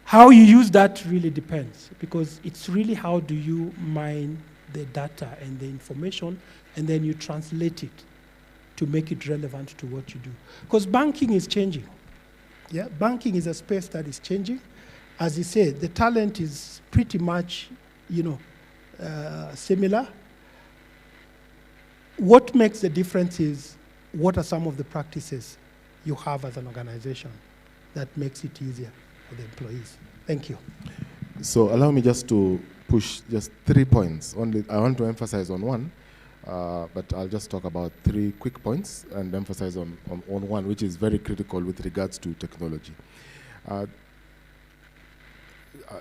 How you use that really depends, because it's really how do you mine the data and the information, and then you translate it to make it relevant to what you do. Because banking is changing. Yeah, banking is a space that is changing. As you said, the talent is pretty much, similar. What makes the difference is what are some of the practices you have as an organization that makes it easier for the employees. Thank you. So allow me just to push just 3 points. Only I want to emphasize on one. but I'll just talk about 3 quick points and emphasize on one, which is very critical with regards to technology.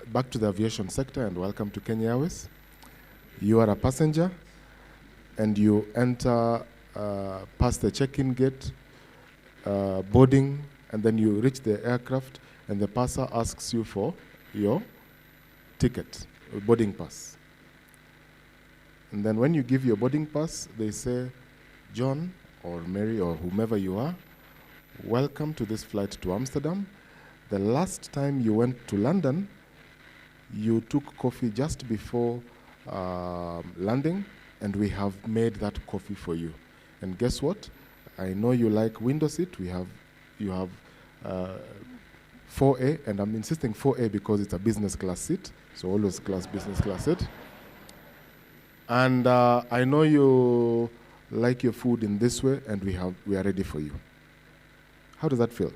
Back to the aviation sector, and welcome to Kenya Airways. You are a passenger, and you enter past the check-in gate, boarding, and then you reach the aircraft, and the purser asks you for your ticket, boarding pass. And then when you give your boarding pass, they say, John or Mary or whomever you are, welcome to this flight to Amsterdam. The last time you went to London, you took coffee just before landing, and we have made that coffee for you. And guess what? I know you like window seat. You have 4A, and I'm insisting 4A because it's a business class seat, so always business class seat. And I know you like your food in this way, and we are ready for you. How does that feel?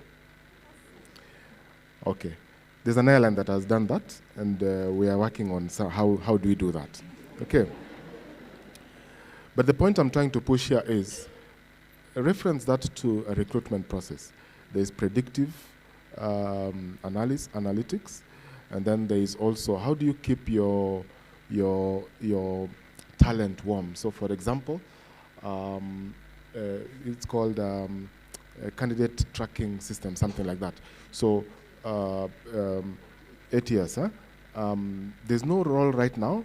Okay. There's an airline that has done that, and we are working on how do we do that. Okay. But the point I'm trying to push here is reference that to a recruitment process. There's predictive analytics, and then there is also how do you keep your talent warm. So, for example, it's called a candidate tracking system, something like that. So, ATS, there's no role right now,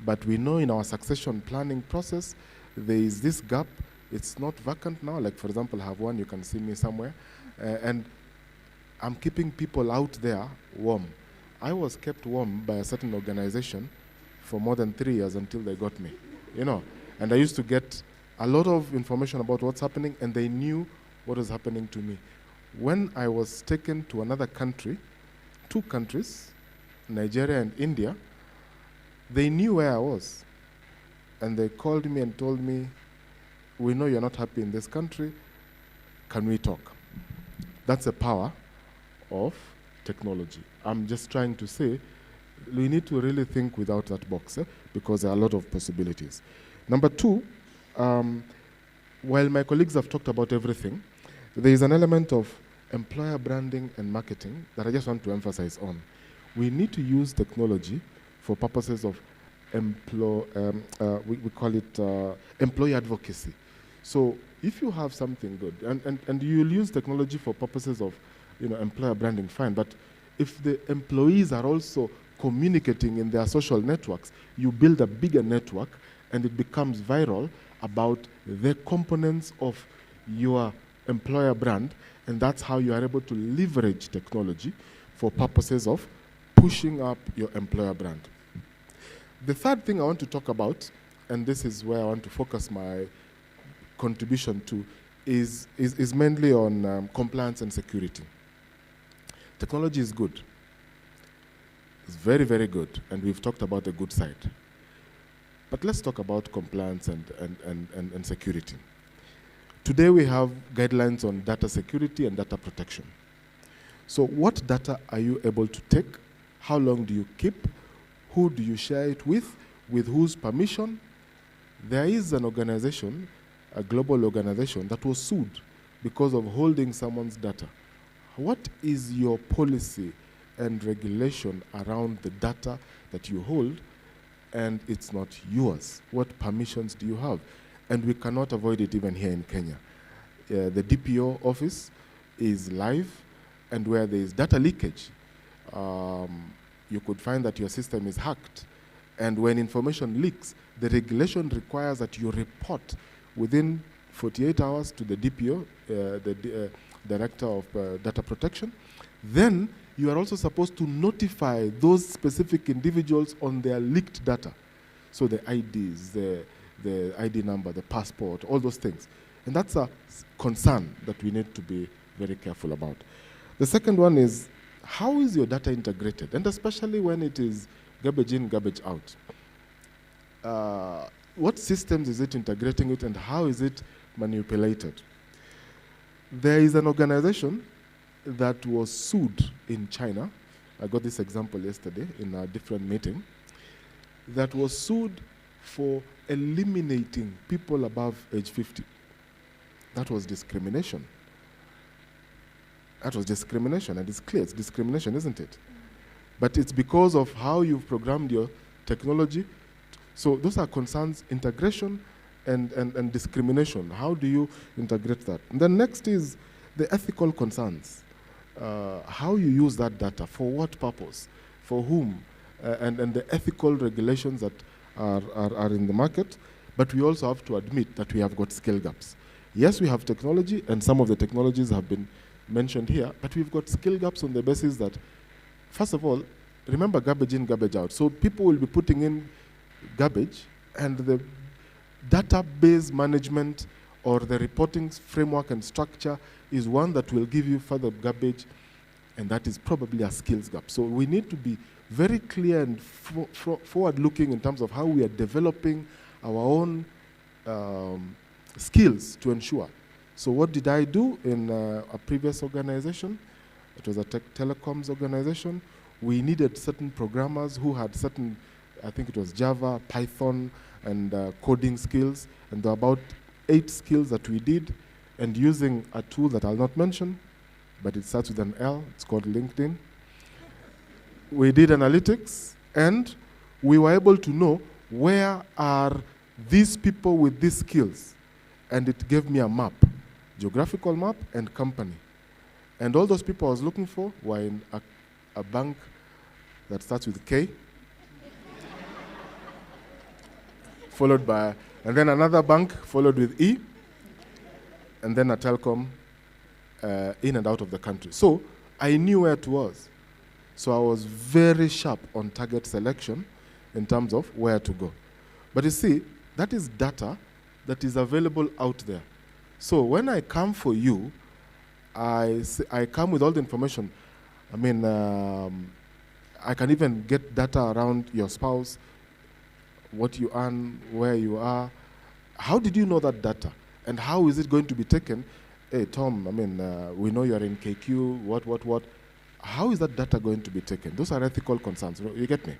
but we know in our succession planning process, there is this gap. It's not vacant now. Like, for example, I have one, you can see me somewhere. And I'm keeping people out there warm. I was kept warm by a certain organization for more than 3 years until they got me, you know. And I used to get a lot of information about what's happening, and they knew what was happening to me. When I was taken to another country, 2 countries, Nigeria and India, they knew where I was. And they called me and told me, we know you're not happy in this country, can we talk? That's the power of technology. I'm just trying to say, we need to really think without that box, because there are a lot of possibilities. Number 2, while my colleagues have talked about everything, there is an element of employer branding and marketing that I just want to emphasize on. We need to use technology for purposes of we call it employee advocacy. So if you have something good, and you'll use technology for purposes of employer branding, fine, but if the employees are also communicating in their social networks, you build a bigger network, and it becomes viral about the components of your employer brand, and that's how you are able to leverage technology for purposes of pushing up your employer brand. The third thing I want to talk about, and this is where I want to focus my contribution to, is mainly on compliance and security. Technology is good. It's very, very good, and we've talked about the good side. But let's talk about compliance and security. Today we have guidelines on data security and data protection. So what data are you able to take? How long do you keep? Who do you share it with whose permission? There is an organization, a global organization, that was sued because of holding someone's data. What is your policy and regulation around the data that you hold and it's not yours? What permissions do you have? And we cannot avoid it even here in Kenya. The DPO office is live, and where there is data leakage, you could find that your system is hacked. And when information leaks, the regulation requires that you report within 48 hours to the DPO, the Director of Data Protection. Then you are also supposed to notify those specific individuals on their leaked data. So the IDs, the ID number, the passport, all those things. And that's a concern that we need to be very careful about. The second one is, how is your data integrated? And especially when it is garbage in, garbage out. What systems is it integrating it, and how is it manipulated? There is an organization that was sued in China. I got this example yesterday in a different meeting. That was sued for eliminating people above age 50. That was discrimination. That was discrimination, and it's clear it's discrimination, isn't it? But it's because of how you've programmed your technology. So those are concerns, integration and discrimination. How do you integrate that? And then next is the ethical concerns. How you use that data, for what purpose, for whom, and the ethical regulations that are in the market. But we also have to admit that we have got skill gaps. Yes, we have technology, and some of the technologies have been mentioned here, but we've got skill gaps on the basis that, first of all, remember garbage in, garbage out. So people will be putting in garbage, and the database management or the reporting framework and structure is one that will give you further garbage, and that is probably a skills gap. So we need to be very clear and forward-looking in terms of how we are developing our own skills to ensure. So what did I do in a previous organization? It was a telecoms organization. We needed certain programmers who had certain, I think it was Java, Python, and coding skills. And there were about 8 skills that we did, and using a tool that I'll not mention, but it starts with an L, it's called LinkedIn. We did analytics, and we were able to know where are these people with these skills. And it gave me a map, geographical map and company. And all those people I was looking for were in a bank that starts with K, followed by, and then another bank followed with E, and then a telecom in and out of the country. So I knew where it was. So I was very sharp on target selection in terms of where to go. But you see, that is data that is available out there. So when I come for you, I come with all the information. I mean, I can even get data around your spouse, what you earn, where you are. How did you know that data? And how is it going to be taken? Hey, Tom, I mean, we know you're in KQ, what. How is that data going to be taken? Those are ethical concerns, you get me?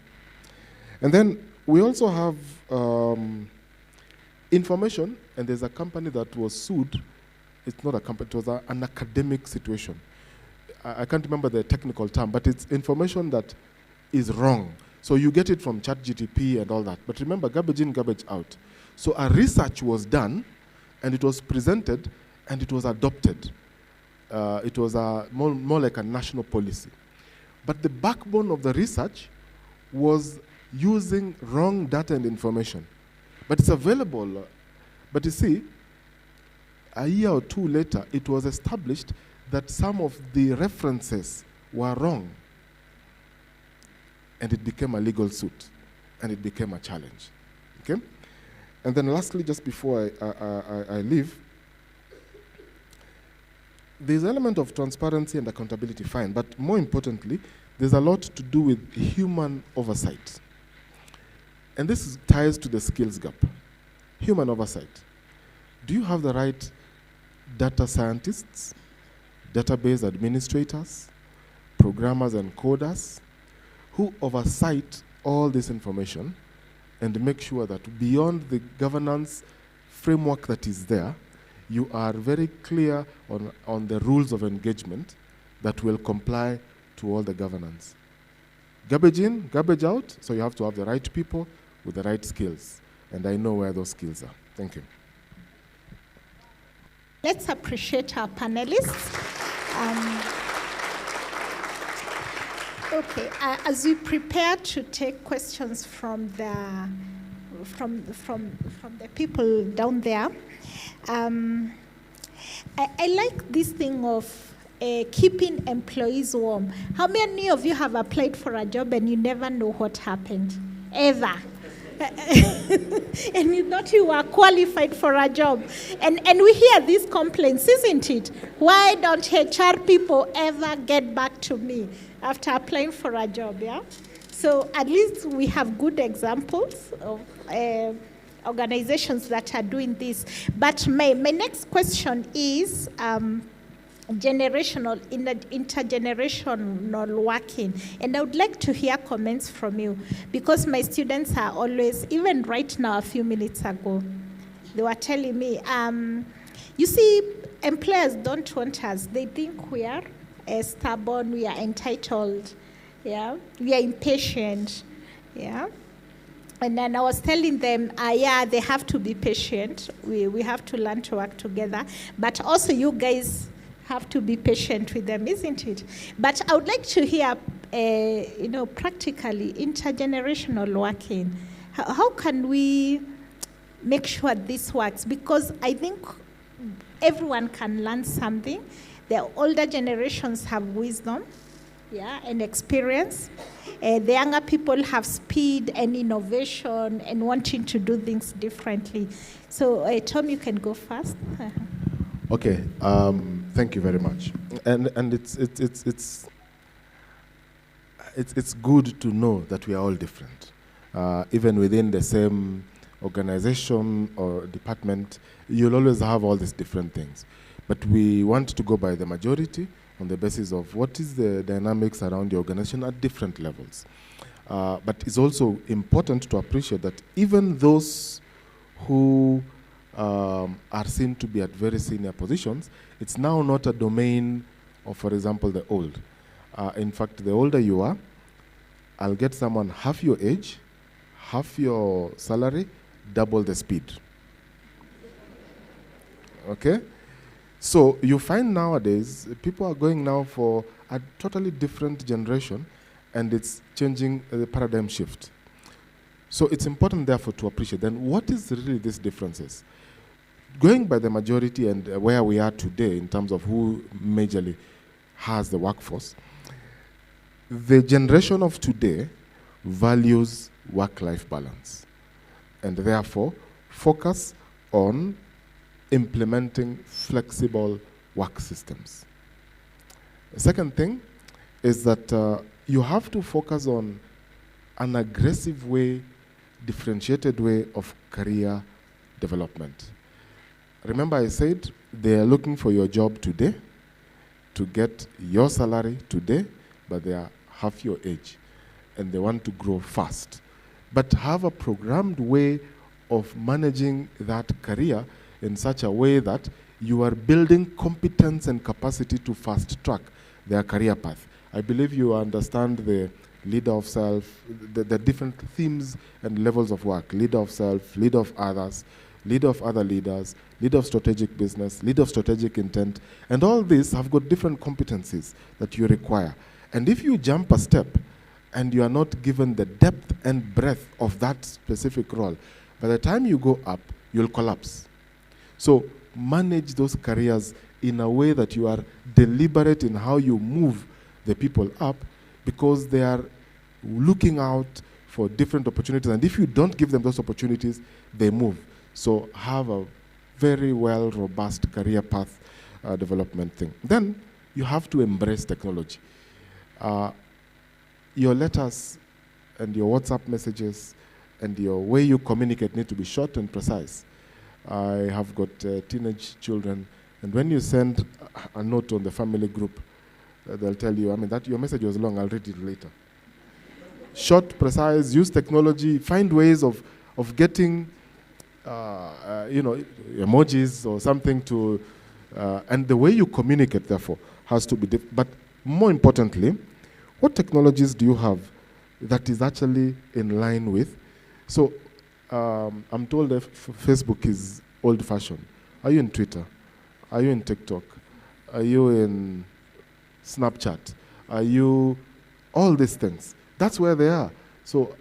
And then we also have information, and there's a company that was sued. It's not a company, it was an academic situation. I can't remember the technical term, but it's information that is wrong. So you get it from ChatGPT and all that. But remember, garbage in, garbage out. So a research was done, and it was presented, and it was adopted. It was more like a national policy. But the backbone of the research was using wrong data and information. But it's available. But you see, a year or two later, it was established that some of the references were wrong. And it became a legal suit. And it became a challenge. Okay? And then lastly, just before I leave, there's an element of transparency and accountability, fine. But more importantly, there's a lot to do with human oversight. And this ties to the skills gap. Human oversight. Do you have the right data scientists, database administrators, programmers and coders who oversight all this information and make sure that beyond the governance framework that is there, you are very clear on the rules of engagement that will comply to all the governance. Garbage in, garbage out, so you have to have the right people with the right skills. And I know where those skills are. Thank you. Let's appreciate our panelists. Okay, as we prepare to take questions from the people down there, I like this thing of keeping employees warm. How many of you have applied for a job and you never know what happened? Ever? And you thought you were qualified for a job. And we hear these complaints, isn't it? Why don't HR people ever get back to me after applying for a job, yeah? So at least we have good examples of organizations that are doing this. But my next question is, intergenerational working. And I would like to hear comments from you, because my students are always, even right now, a few minutes ago, they were telling me, you see, employers don't want us. They think we are stubborn, we are entitled, yeah, we are impatient, yeah. And then I was telling them, yeah, they have to be patient. We have to learn to work together. But also you guys have to be patient with them, isn't it? But I would like to hear, practically intergenerational working. How can we make sure this works? Because I think everyone can learn something. The older generations have wisdom, yeah, and experience. The younger people have speed and innovation and wanting to do things differently. So, Tom, you can go first. Okay, thank you very much. And it's good to know that we are all different, even within the same organization or department. You'll always have all these different things, but we want to go by the majority on the basis of what is the dynamics around the organization at different levels. But it's also important to appreciate that even those who are seen to be at very senior positions, it's now not a domain of, for example, the old. In fact, the older you are, I'll get someone half your age, half your salary, double the speed. Okay? So you find nowadays, people are going now for a totally different generation, and it's changing the paradigm shift. So it's important, therefore, to appreciate then what is really these differences. Going by the majority and where we are today in terms of who majorly has the workforce, the generation of today values work-life balance, and therefore focus on implementing flexible work systems. The second thing is that you have to focus on an aggressive way, differentiated way of career development. Remember I said they are looking for your job today, to get your salary today, but they are half your age, and they want to grow fast. But have a programmed way of managing that career in such a way that you are building competence and capacity to fast track their career path. I believe you understand the leader of self, the different themes and levels of work: leader of self, leader of others, leader of other leaders, leader of strategic business, leader of strategic intent, and all these have got different competencies that you require. And if you jump a step and you are not given the depth and breadth of that specific role, by the time you go up, you'll collapse. So manage those careers in a way that you are deliberate in how you move the people up, because they are looking out for different opportunities. And if you don't give them those opportunities, they move. So have a very well, robust career path development thing. Then you have to embrace technology. Your letters and your WhatsApp messages and your way you communicate need to be short and precise. I have got teenage children, and when you send a note on the family group, they'll tell you, that your message was long, I'll read it later. Short, precise, use technology, find ways of getting, emojis or something to, and the way you communicate, therefore, has to be different. But more importantly, what technologies do you have that is actually in line with? So, I'm told that Facebook is old-fashioned. Are you in Twitter? Are you in TikTok? Are you in Snapchat? Are you all these things? That's where they are. So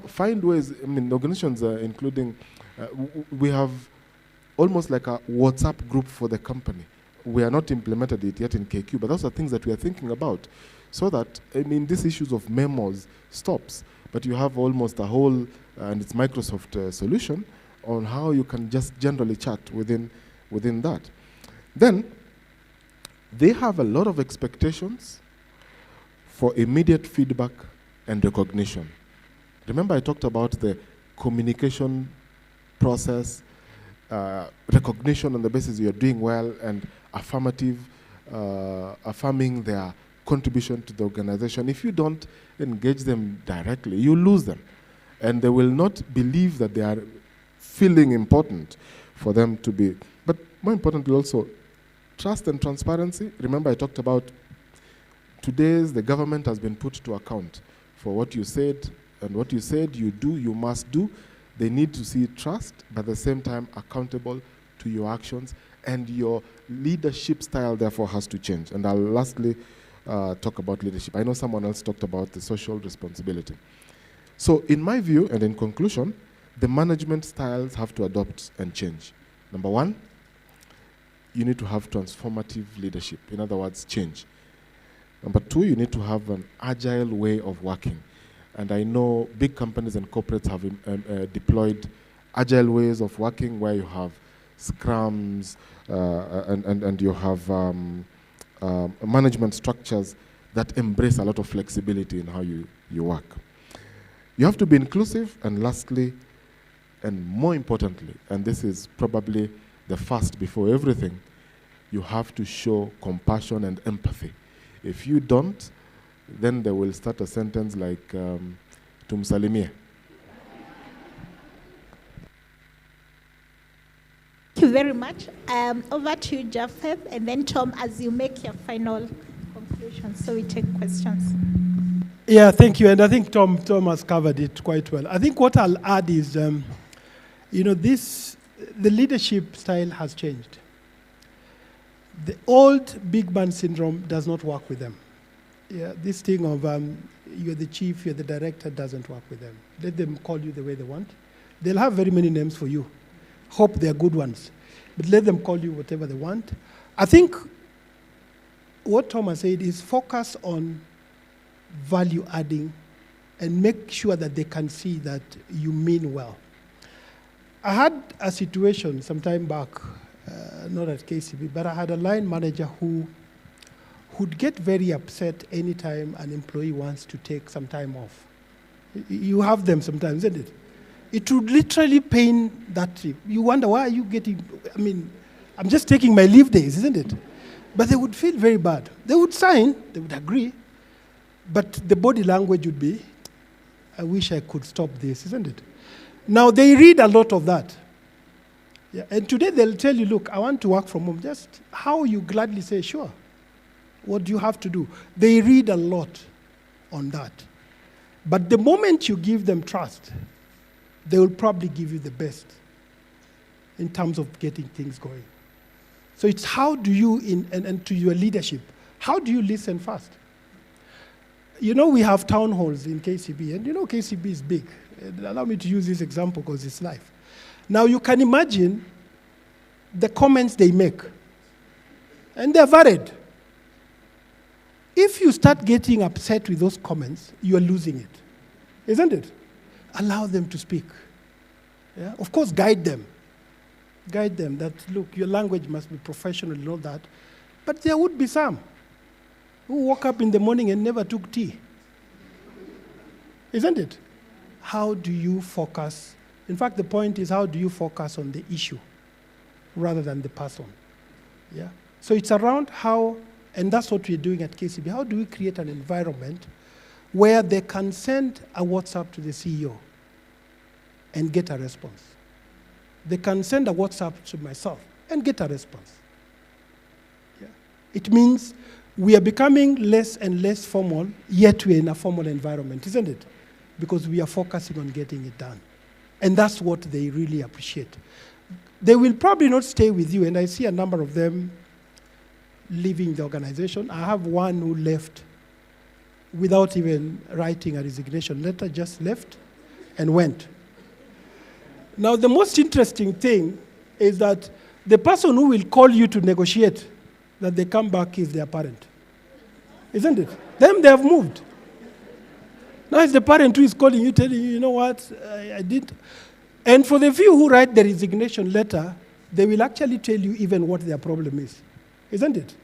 find ways. Organizations including, we have almost like a WhatsApp group for the company. We are not implemented it yet in KQ, but those are things that we are thinking about, so that these issues of memos stops. But you have almost a whole, and it's Microsoft solution on how you can just generally chat within that. Then they have a lot of expectations for immediate feedback and recognition. Remember I talked about the communication process, recognition on the basis you're doing well, and affirmative affirming their contribution to the organization, if you don't engage them directly, you lose them. And they will not believe that they are feeling important for them to be. But more importantly also, trust and transparency. Remember I talked about the government has been put to account for what you said, and what you said you do, you must do. They need to see trust, but at the same time accountable to your actions, and your leadership style therefore has to change. And I'll lastly talk about leadership. I know someone else talked about the social responsibility. So in my view, and in conclusion, the management styles have to adopt and change. Number one, you need to have transformative leadership. In other words, change. Number two, you need to have an agile way of working. And I know big companies and corporates have deployed agile ways of working where you have scrums and you have management structures that embrace a lot of flexibility in how you work. You have to be inclusive, and lastly, and more importantly, and this is probably the first before everything, you have to show compassion and empathy. If you don't, then they will start a sentence like, tumsalimie. Thank you very much. Over to you, Japheth, and then Tom, as you make your final conclusion, so we take questions. Yeah, thank you. And I think Tom has covered it quite well. I think what I'll add is, the leadership style has changed. The old big man syndrome does not work with them. Yeah, this thing of you're the chief, you're the director doesn't work with them. Let them call you the way they want. They'll have very many names for you. Hope they're good ones. But let them call you whatever they want. I think what Tom has said is focus on value adding and make sure that they can see that you mean well. I had a situation some time back, not at KCB, but I had a line manager who'd get very upset anytime an employee wants to take some time off. You have them sometimes, isn't it? It would literally pain that trip. You wonder, why are you getting, I'm just taking my leave days, isn't it? But they would feel very bad. They would sign, they would agree, but the body language would be, I wish I could stop this, isn't it? Now, they read a lot of that. Yeah, and today they'll tell you, look, I want to work from home. Just how you gladly say, sure. What do you have to do? They read a lot on that. But the moment you give them trust, they will probably give you the best in terms of getting things going. So it's how do you, and to your leadership, how do you listen first? We have town halls in KCB, and KCB is big. Allow me to use this example because it's life. Now you can imagine the comments they make, and they're varied. If you start getting upset with those comments, you're losing it, isn't it? Allow them to speak. Yeah? Of course, guide them. Guide them that, look, your language must be professional and all that. But there would be some who woke up in the morning and never took tea. Isn't it? How do you focus? In fact, the point is, how do you focus on the issue rather than the person? Yeah. So it's around how, and that's what we're doing at KCB. How do we create an environment where they can send a WhatsApp to the CEO and get a response? They can send a WhatsApp to myself and get a response. Yeah. It means we are becoming less and less formal, yet we're in a formal environment, isn't it? Because we are focusing on getting it done. And that's what they really appreciate. They will probably not stay with you, and I see a number of them leaving the organization. I have one who left without even writing a resignation letter, just left and went. Now, the most interesting thing is that the person who will call you to negotiate that they come back is their parent. Isn't it? Them, they have moved. Now it's the parent who is calling you, telling you, you know what, I did. And for the few who write the resignation letter, they will actually tell you even what their problem is. Isn't it?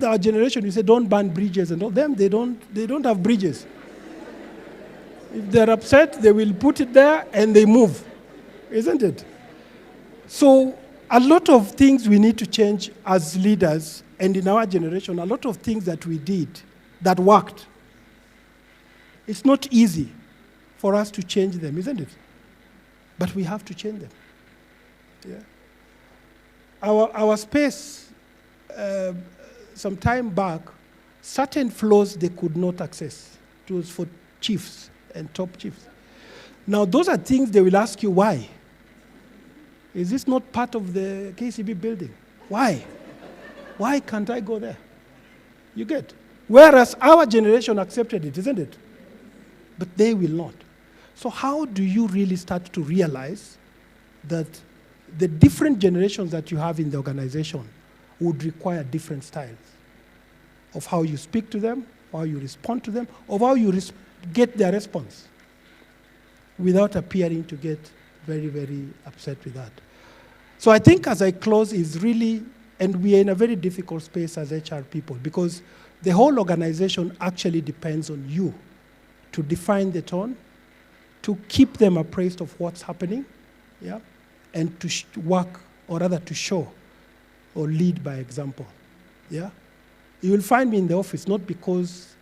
Our generation, you say, don't burn bridges and all. Them, they don't have bridges. If they're upset, they will put it there and they move. Isn't it? So a lot of things we need to change as leaders, And in our generation, a lot of things that we did that worked, it's not easy for us to change them, isn't it? But we have to change them. Yeah. Our space, some time back, certain floors they could not access. It was for chiefs and top chiefs. Now, those are things they will ask you why. Is this not part of the KCB building? Why? Why can't I go there? You get? Whereas our generation accepted it, isn't it? But they will not. So how do you really start to realize that the different generations that you have in the organization would require different styles of how you speak to them, how you respond to them, of how you get their response without appearing to get very, very upset with that. So I think as I close is really, and we are in a very difficult space as HR people because the whole organization actually depends on you to define the tone, to keep them appraised of what's happening, yeah, and to work, or rather to show or lead by example, yeah. You will find me in the office not because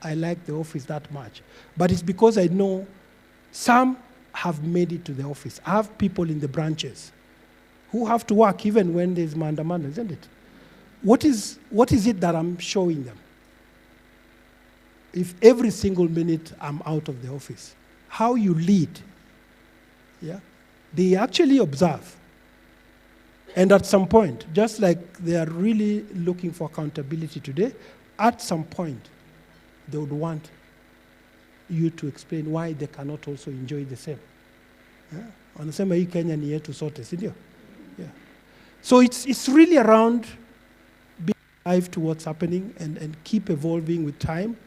I like the office that much, but it's because I know some have made it to the office. I have people in the branches who have to work even when there's maandamano, isn't it? What is it that I'm showing them? If every single minute I'm out of the office, how you lead, yeah, they actually observe. And at some point, just like they are really looking for accountability today, at some point, they would want you to explain why they cannot also enjoy the same. Wanasema hii Kenya ni yetu sote, si ndio? Yeah. So it's really around being alive to what's happening and keep evolving with time.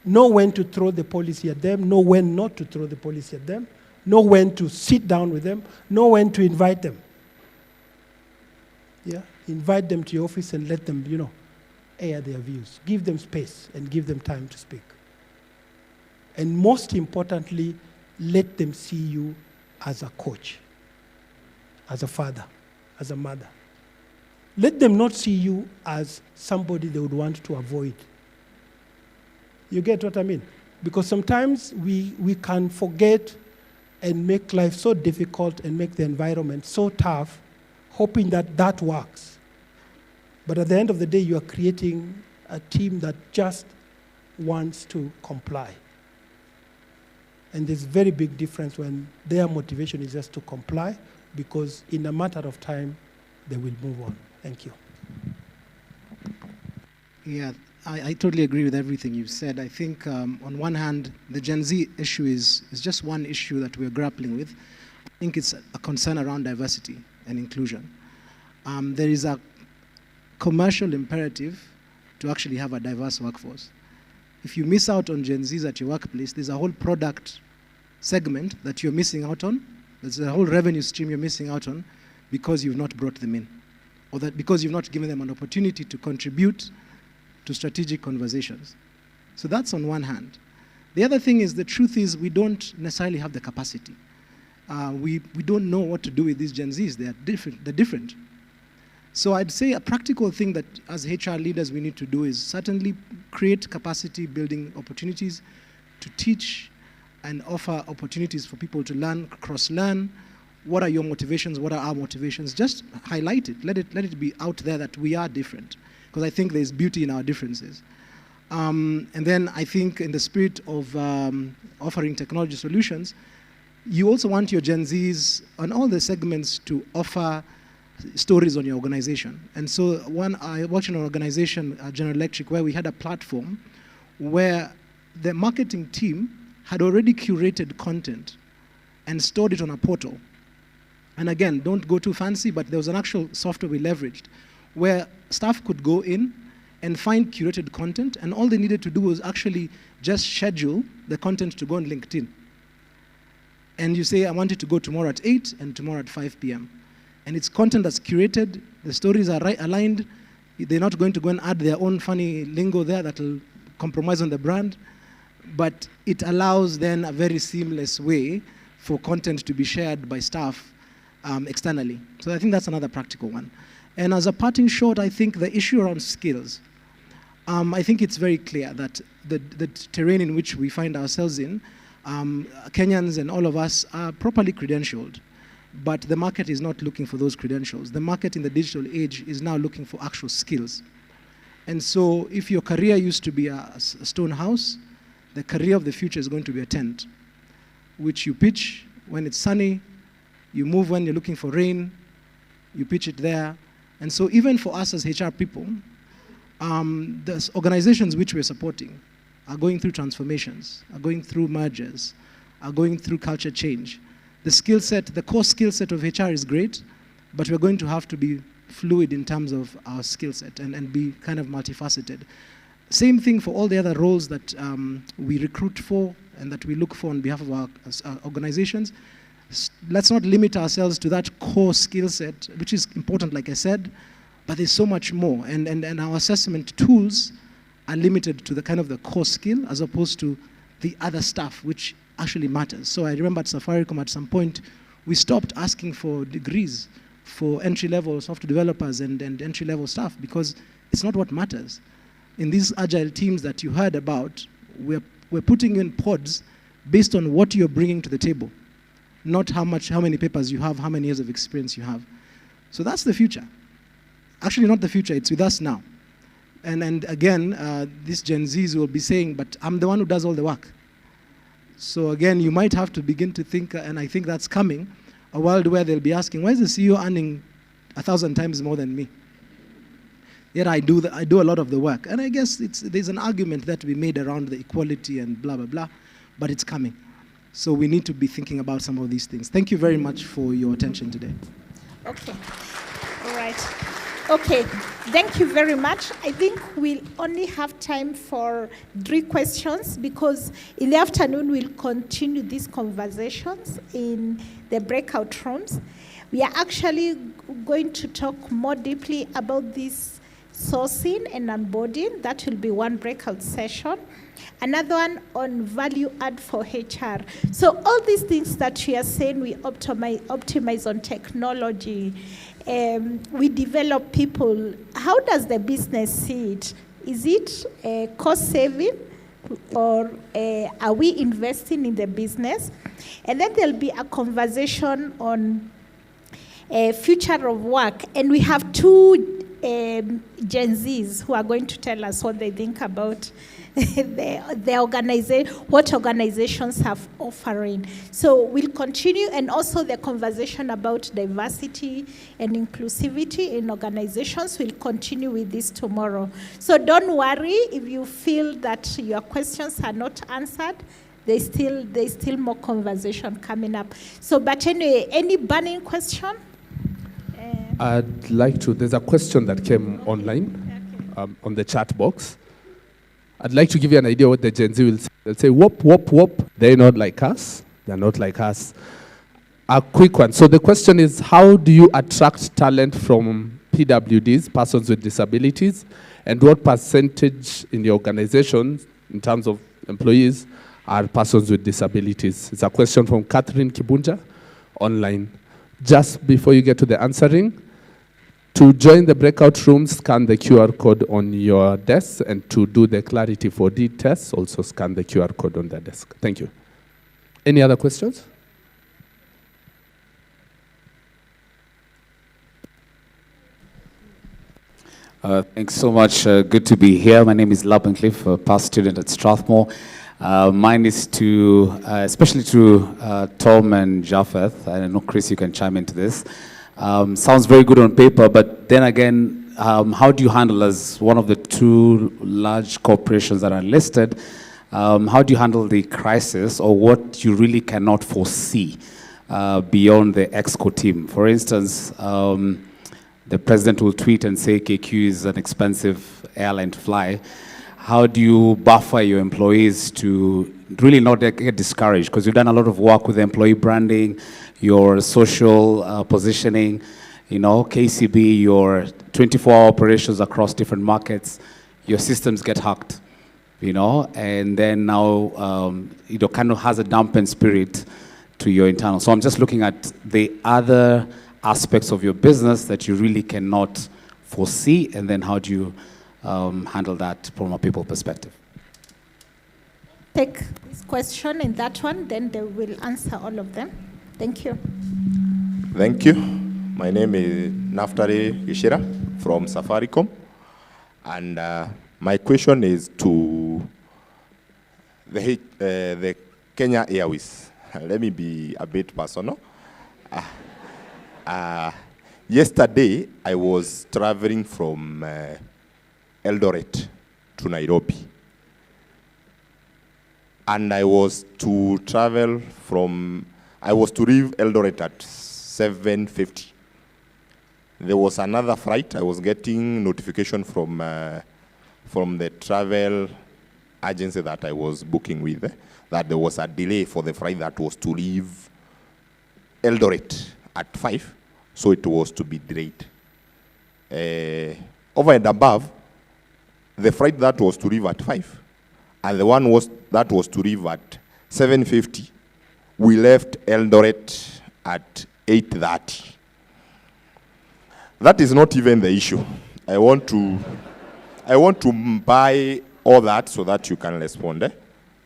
Know when to throw the policy at them, know when not to throw the policy at them, know when to sit down with them, know when to invite them. Yeah, invite them to your office and let them, air their views. Give them space and give them time to speak. And most importantly, let them see you as a coach, as a father, as a mother. Let them not see you as somebody they would want to avoid. You get what I mean? Because sometimes we can forget and make life so difficult and make the environment so tough, hoping that that works. But at the end of the day, you are creating a team that just wants to comply. And there's a very big difference when their motivation is just to comply, because in a matter of time, they will move on. Thank you. Yeah, I totally agree with everything you've said. I think on one hand, the Gen Z issue is just one issue that we're grappling with. I think it's a concern around diversity and inclusion. There is a commercial imperative to actually have a diverse workforce. If you miss out on Gen Zs at your workplace, there's a whole product segment that you're missing out on. There's a whole revenue stream you're missing out on because you've not brought them in, or that because you've not given them an opportunity to contribute to strategic conversations. So that's on one hand. The other thing is, the truth is we don't necessarily have the capacity. We don't know what to do with these Gen Zs. They're different. So I'd say a practical thing that as HR leaders we need to do is certainly create capacity building opportunities to teach and offer opportunities for people to learn, cross-learn. What are your motivations? What are our motivations? Just highlight it. Let it be out there that we are different, because I think there's beauty in our differences. And then I think in the spirit of offering technology solutions, you also want your Gen Zs on all the segments to offer stories on your organization. And so I worked in an organization, General Electric, where we had a platform where the marketing team had already curated content and stored it on a portal. And again, don't go too fancy, but there was an actual software we leveraged where staff could go in and find curated content, and all they needed to do was actually just schedule the content to go on LinkedIn. And you say, I want it to go tomorrow at 8 and tomorrow at 5 p.m. And it's content that's curated, the stories are aligned, they're not going to go and add their own funny lingo there that will compromise on the brand, but it allows then a very seamless way for content to be shared by staff externally. So I think that's another practical one. And as a parting shot, I think the issue around skills, I think it's very clear that the terrain in which we find ourselves in, Kenyans and all of us are properly credentialed, but the market is not looking for those credentials. The market in the digital age is now looking for actual skills. And so if your career used to be a stone house, the career of the future is going to be a tent, which you pitch when it's sunny, you move when you're looking for rain, you pitch it there. And so even for us as HR people, the organizations which we're supporting are going through transformations, are going through mergers, are going through culture change. The skill set, the core skill set of HR is great, but we're going to have to be fluid in terms of our skill set and be kind of multifaceted. Same thing for all the other roles that we recruit for and that we look for on behalf of our organizations. Let's not limit ourselves to that core skill set, which is important, like I said, but there's so much more. And our assessment tools are limited to the kind of the core skill as opposed to the other stuff, which actually matters. So I remember at Safaricom at some point, we stopped asking for degrees for entry-level software developers and entry-level staff because it's not what matters. In these agile teams that you heard about, we're putting in pods based on what you're bringing to the table, not how many papers you have, how many years of experience you have. So that's the future. Actually, not the future, it's with us now. And again, these Gen Zs will be saying, but I'm the one who does all the work. So again, you might have to begin to think, and I think that's coming, a world where they'll be asking, why is the CEO earning 1,000 times more than me? Yet I do a lot of the work. And I guess there's an argument that we made around the equality and blah, blah, blah, but it's coming. So we need to be thinking about some of these things. Thank you very much for your attention today. Okay. All right. Okay. Thank you very much. I think we'll only have time for 3 questions because in the afternoon we'll continue these conversations in the breakout rooms. We are actually going to talk more deeply about this sourcing and onboarding. That will be one breakout session. Another one on value add for HR. So all these things that we are saying, we optimize on technology, we develop people. How does the business see it? Is it a cost saving or are we investing in the business? And then there'll be a conversation on future of work. And we have 2 Gen Zs who are going to tell us what they think about the organization, what organizations have offering. So we'll continue, and also the conversation about diversity and inclusivity in organizations. We'll continue with this tomorrow. So don't worry if you feel that your questions are not answered. There's still more conversation coming up. So, but anyway, any burning question? I'd like to, there's a question that came online on the chat box. I'd like to give you an idea what the Gen Z will say. They'll say, whoop, whoop, whoop, they're not like us. They're not like us. A quick one. So the question is, how do you attract talent from PWDs, persons with disabilities, and what percentage in your organization, in terms of employees, are persons with disabilities? It's a question from Catherine Kibunja, online. Just before you get to the answering, to join the breakout room, scan the QR code on your desk, and to do the Clarity 4D test, also scan the QR code on the desk. Thank you. Any other questions? Thanks so much. Good to be here. My name is Laban Cliff, a past student at Strathmore. Mine is to, especially to Tom and Japheth. I know, Chris, you can chime into this. Sounds very good on paper, but then again, how do you handle, as one of the 2 large corporations that are listed, how do you handle the crisis or what you really cannot foresee beyond the EXCO team? For instance, the president will tweet and say KQ is an expensive airline to fly. How do you buffer your employees to really not get discouraged? Because you've done a lot of work with employee branding, your social positioning, you know, KCB, your 24-hour operations across different markets. Your systems get hacked, you know, and then now, you know, kind of has a dampened spirit to your internal. So I'm just looking at the other aspects of your business that you really cannot foresee, and then how do you handle that from a people perspective? Take this question and that one, then they will answer all of them. Thank you. Thank you. My name is Naftali Gishira from Safaricom. And my question is to the Kenya Airways. Let me be a bit personal. Yesterday, I was traveling from Eldoret to Nairobi. And I was to leave Eldoret at 7:50. There was another flight. I was getting notification from the travel agency that I was booking with that there was a delay for the flight that was to leave Eldoret at 5, so it was to be delayed. Over and above, the flight that was to leave at 5 and the one that was to leave at 7:50, we left Eldoret at 8:30. That is not even the issue. I want to buy all that so that you can respond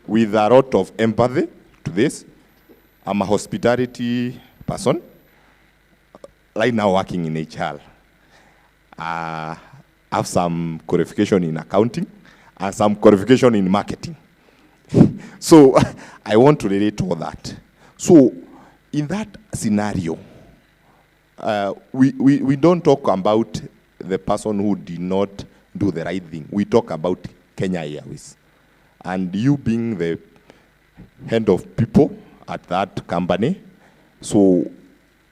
with a lot of empathy to this. I'm a hospitality person, right now working in HR. I have some qualification in accounting and some qualification in marketing. So I want to relate all that. So in that scenario, we don't talk about the person who did not do the right thing. We talk about Kenya Airways. And you being the head of people at that company, so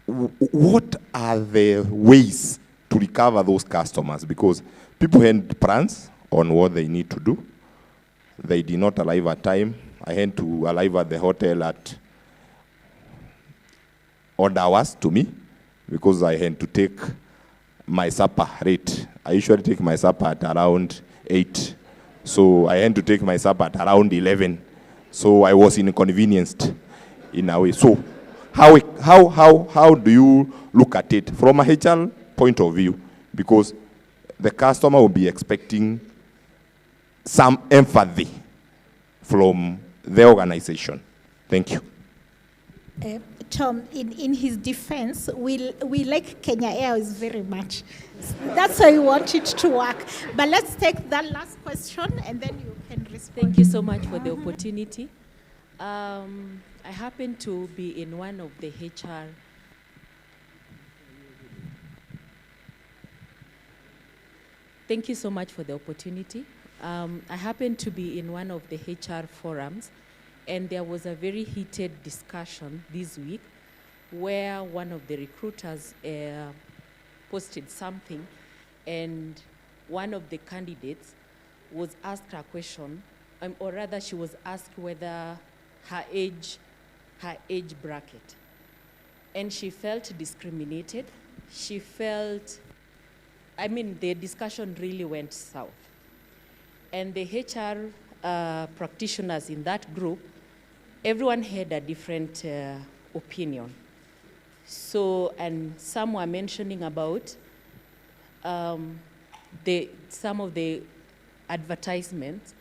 what are the ways to recover those customers? Because people had plans on what they need to do. They did not arrive at time. I had to arrive at the hotel at odd hours to me because I had to take my supper late. I usually take my supper at around 8. So I had to take my supper at around 11. So I was inconvenienced in a way. So how do you look at it from a HR point of view? Because the customer will be expecting some empathy from the organization. Thank you. Tom, in his defense, we like Kenya Airways very much. That's why we want it to work. But let's take that last question and then you can respond. Thank you so much for the opportunity. I happen to be in one of the HR Thank you so much for the opportunity. I happen to be in one of the HR forums, and there was a very heated discussion this week where one of the recruiters posted something, and one of the candidates was asked a question, or rather she was asked whether her age bracket. And she felt discriminated. She felt, the discussion really went south. And the HR practitioners in that group, everyone had a different opinion. So, and some were mentioning about some of the advertisements.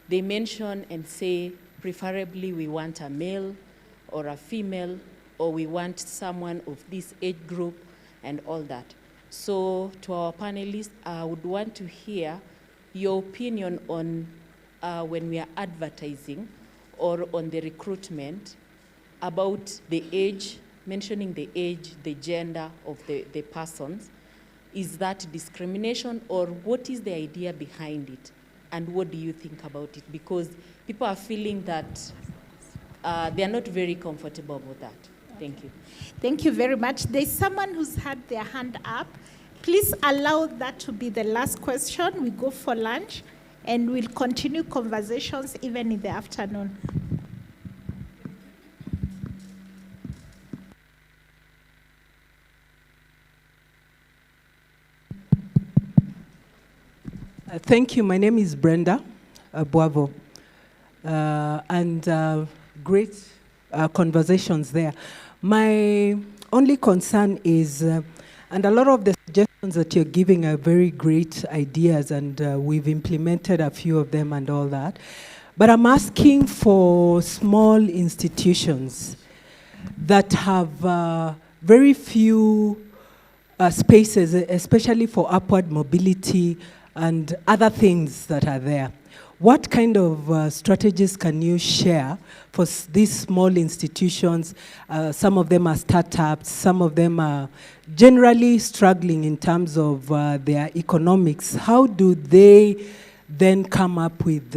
They mention and say, preferably we want a male or a female, or we want someone of this age group and all that. So to our panelists, I would want to hear your opinion on when we are advertising or on the recruitment about the age, mentioning the age, the gender of the persons. Is that discrimination, or what is the idea behind it? And what do you think about it? Because people are feeling that they are not very comfortable with that. Thank you. Thank you very much. There's someone who's had their hand up. Please allow that to be the last question. We go for lunch, and we'll continue conversations even in the afternoon. Thank you. My name is Brenda Buavo. And great conversations there. My only concern is, and a lot of the suggestions that you're giving are very great ideas, and we've implemented a few of them and all that. But I'm asking for small institutions that have very few spaces, especially for upward mobility and other things that are there. What kind of strategies can you share for these small institutions? Some of them are startups, some of them are generally struggling in terms of their economics. How do they then come up with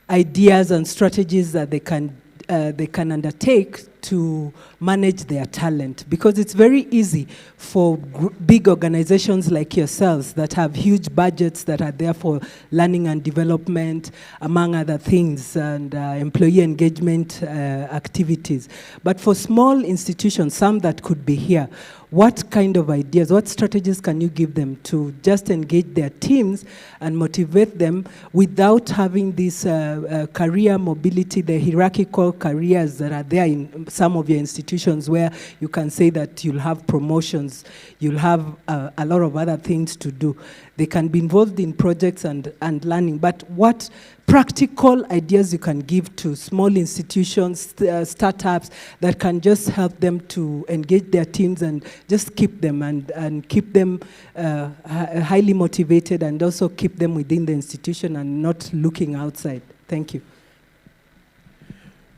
ideas and strategies that they can undertake to manage their talent? Because it's very easy for big organizations like yourselves that have huge budgets that are there for learning and development, among other things, and employee engagement activities. But for small institutions, some that could be here, what kind of ideas, what strategies can you give them to just engage their teams and motivate them without having this career mobility, the hierarchical careers that are there in some of your institutions, where you can say that you'll have promotions, you'll have a lot of other things to do. They can be involved in projects and learning, but what practical ideas you can give to small institutions, startups, that can just help them to engage their teams and just keep them and keep them highly motivated, and also keep them within the institution and not looking outside? Thank you.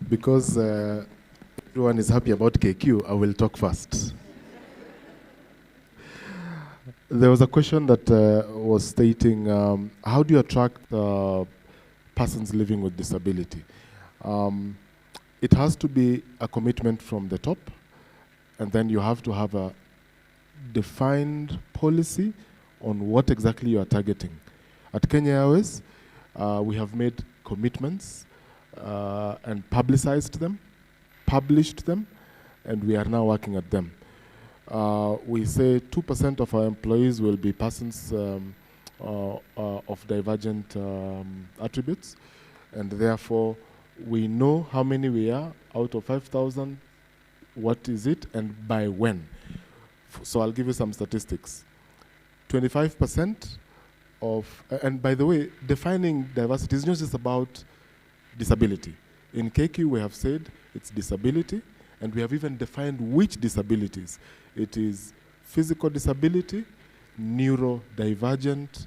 Because everyone is happy about KQ, I will talk first. There was a question that was stating, how do you attract persons living with disability? It has to be a commitment from the top, and then you have to have a defined policy on what exactly you are targeting. At Kenya Airways, we have made commitments and publicized them, published them, and we are now working at them. We say 2% of our employees will be persons of divergent attributes, and therefore we know how many we are out of 5,000, what is it, and by when. So I'll give you some statistics. 25% of, and by the way, defining diversity is not just about disability. In KQ, we have said it's disability, and we have even defined which disabilities. It is physical disability, neurodivergent,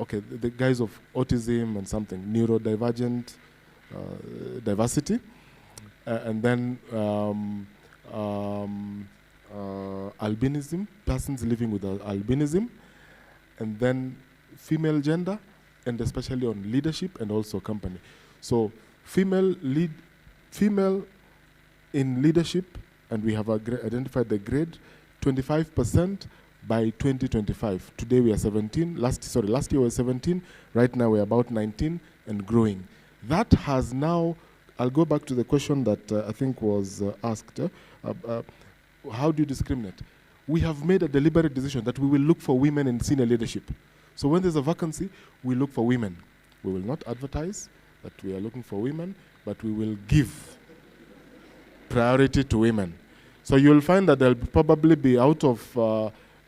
okay, the guys of autism and something, neurodivergent diversity, and then albinism, persons living with albinism, and then female gender, and especially on leadership and also company. So female in leadership, and we have identified the grade, 25% by 2025. Today we are 17, last year we were 17, right now we're about 19 and growing. That has now, I'll go back to the question that I think was asked, how do you discriminate? We have made a deliberate decision that we will look for women in senior leadership. So when there's a vacancy, we look for women. We will not advertise that we are looking for women, but we will give priority to women. So you'll find that there'll probably be out of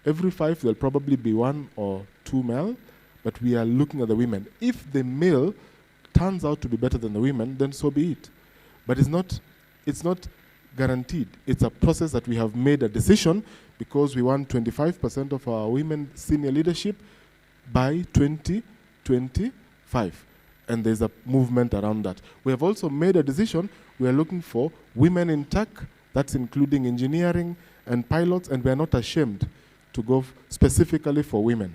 every 5, there'll probably be 1 or 2 male, but we are looking at the women. If the male turns out to be better than the women, then so be it. But it's not guaranteed. It's a process that we have made a decision because we want 25% of our women senior leadership by 2025. And there's a movement around that. We have also made a decision. We are looking for women in tech, that's including engineering and pilots, and we are not ashamed to go specifically for women.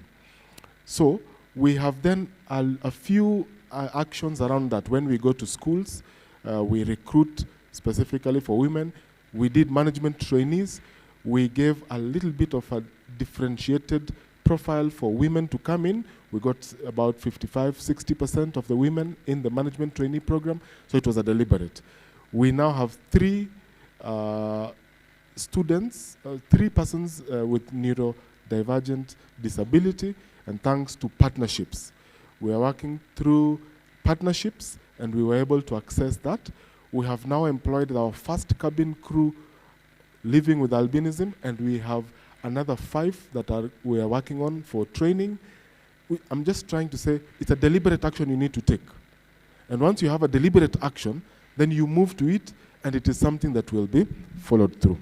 So we have then a few actions around that. When we go to schools, we recruit specifically for women. We did management trainees. We gave a little bit of a differentiated profile for women to come in. We got about 55-60% of the women in the management trainee program, so it was a deliberate. We now have 3 students, 3 persons with neurodivergent disability, and thanks to partnerships. We are working through partnerships, and we were able to access that. We have now employed our first cabin crew living with albinism, and we have another 5 that we are working on for training. I'm just trying to say it's a deliberate action you need to take. And once you have a deliberate action, then you move to it, and it is something that will be followed through.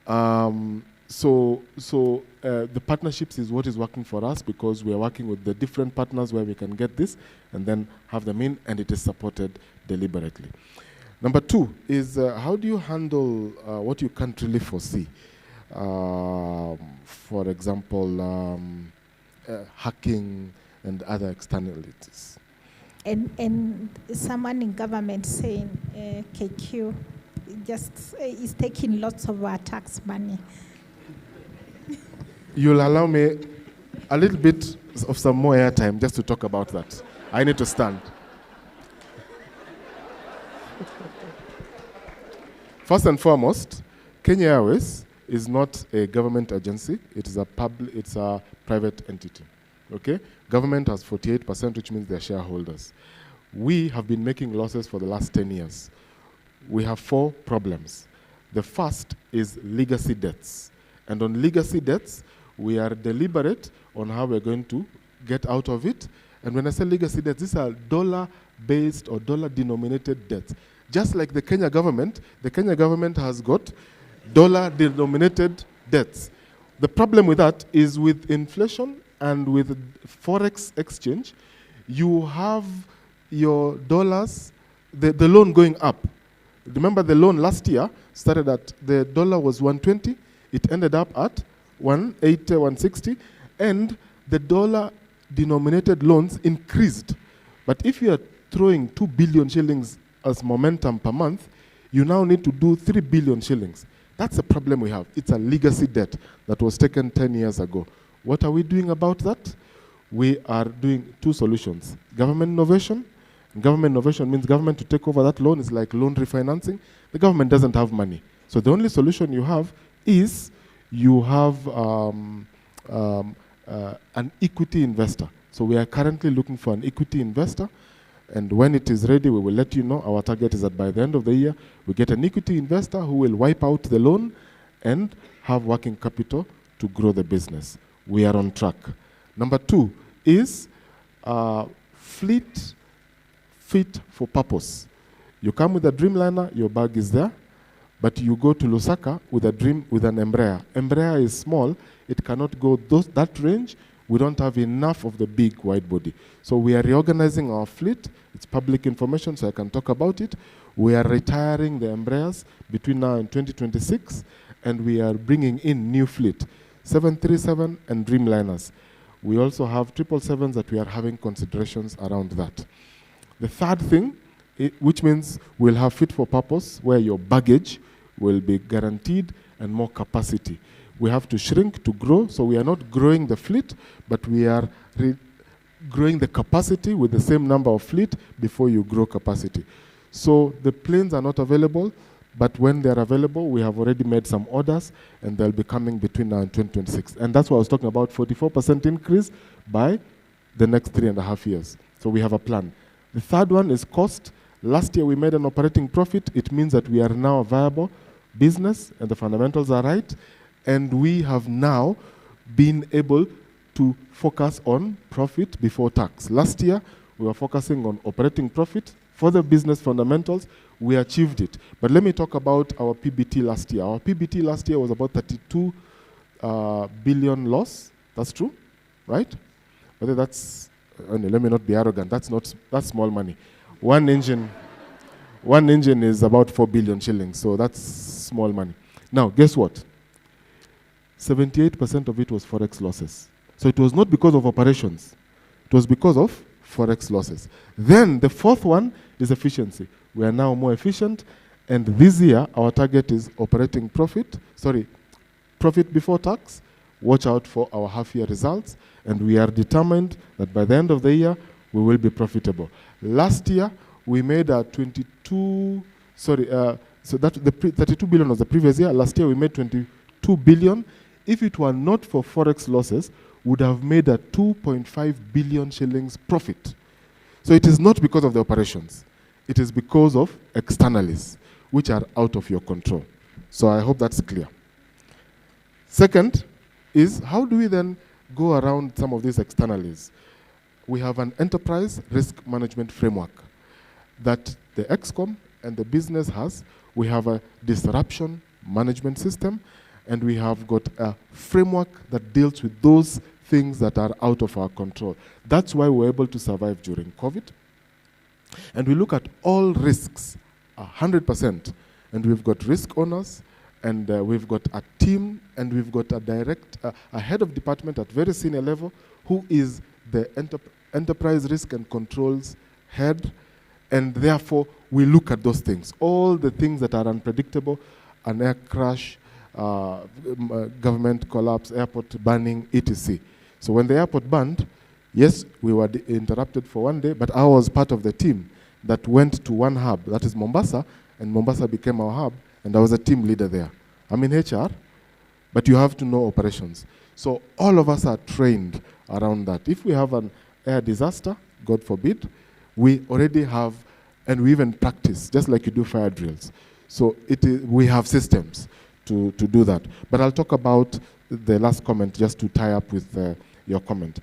The partnerships is what is working for us, because we are working with the different partners where we can get this and then have them in, and it is supported deliberately. Number 2 is how do you handle what you can't really foresee? For example, hacking and other externalities. And someone in government saying KQ just is taking lots of our tax money. You'll allow me a little bit of some more airtime just to talk about that. I need to stand. First and foremost, Kenya Airways is not a government agency. It is it's a private entity. Okay? Government has 48%, which means they're shareholders. We have been making losses for the last 10 years. We have 4 problems. The first is legacy debts. And on legacy debts, we are deliberate on how we're going to get out of it. And when I say legacy debts, these are dollar-based or dollar-denominated debts. Just like the Kenya government has got dollar-denominated debts. The problem with that is with inflation and with forex exchange, you have your dollars, the loan going up. Remember the loan last year started at, the dollar was 120, it ended up at 180, 160, and the dollar-denominated loans increased. But if you are throwing 2 billion shillings as momentum per month, you now need to do 3 billion shillings. That's a problem we have. It's a legacy debt that was taken 10 years ago. What are we doing about that? We are doing 2 solutions. Government innovation. Government innovation means government to take over that loan. Is like loan refinancing. The government doesn't have money. So the only solution you have is you have an equity investor. So we are currently looking for an equity investor. And when it is ready, we will let you know. Our target is that by the end of the year, we get an equity investor who will wipe out the loan and have working capital to grow the business. We are on track. Number 2 is fleet fit for purpose. You come with a Dreamliner, your bag is there, but you go to Lusaka with an Embraer. Embraer is small, it cannot go that range. We don't have enough of the big wide body. So we are reorganizing our fleet. It's public information, so I can talk about it. We are retiring the Embraers between now and 2026, and we are bringing in new fleet, 737 and Dreamliners. We also have 777s that we are having considerations around that. The third thing, which means we'll have fit for purpose, where your baggage will be guaranteed and more capacity. We have to shrink to grow, so we are not growing the fleet, but we are growing the capacity with the same number of fleet before you grow capacity. So the planes are not available, but when they're available, we have already made some orders, and they'll be coming between now and 2026. And that's what I was talking about, 44% increase by the next 3.5 years. So we have a plan. The third one is cost. Last year we made an operating profit. It means that we are now a viable business, and the fundamentals are right. And we have now been able to focus on profit before tax. Last year, we were focusing on operating profit. For the business fundamentals, we achieved it. But let me talk about our PBT last year. Our PBT last year was about 32 billion loss. That's true, right? But that's, let me not be arrogant, that's small money. One engine is about 4 billion shillings, so that's small money. Now, guess what? 78% of it was forex losses. So it was not because of operations. It was because of forex losses. Then the fourth one is efficiency. We are now more efficient, and this year our target is profit before tax. Watch out for our half-year results, and we are determined that by the end of the year we will be profitable. Last year we made a 32 billion was the previous year. Last year we made 22 billion. If it were not for forex losses, would have made a 2.5 billion shillings profit. So it is not because of the operations. it is because of externalities, which are out of your control. So I hope that's clear. Second is, how do we then go around some of these externalities? We have an enterprise risk management framework that the ExCom and the business has. We have a disruption management system, and we have got a framework that deals with those things that are out of our control. That's why we're able to survive during COVID. And we look at all risks, 100%. And we've got risk owners, and we've got a team, and we've got a head of department at very senior level who is the enterprise risk and controls head. And therefore, we look at those things. All the things that are unpredictable, an air crash, government collapse, airport burning, etc. So when the airport burned, yes, we were interrupted for one day, but I was part of the team that went to one hub, that is Mombasa, and Mombasa became our hub, and I was a team leader there. I'm in HR, but you have to know operations. So all of us are trained around that. If we have an air disaster, God forbid, we already have, and we even practice, just like you do fire drills. So we have systems to do that. But I'll talk about the last comment just to tie up with your comment.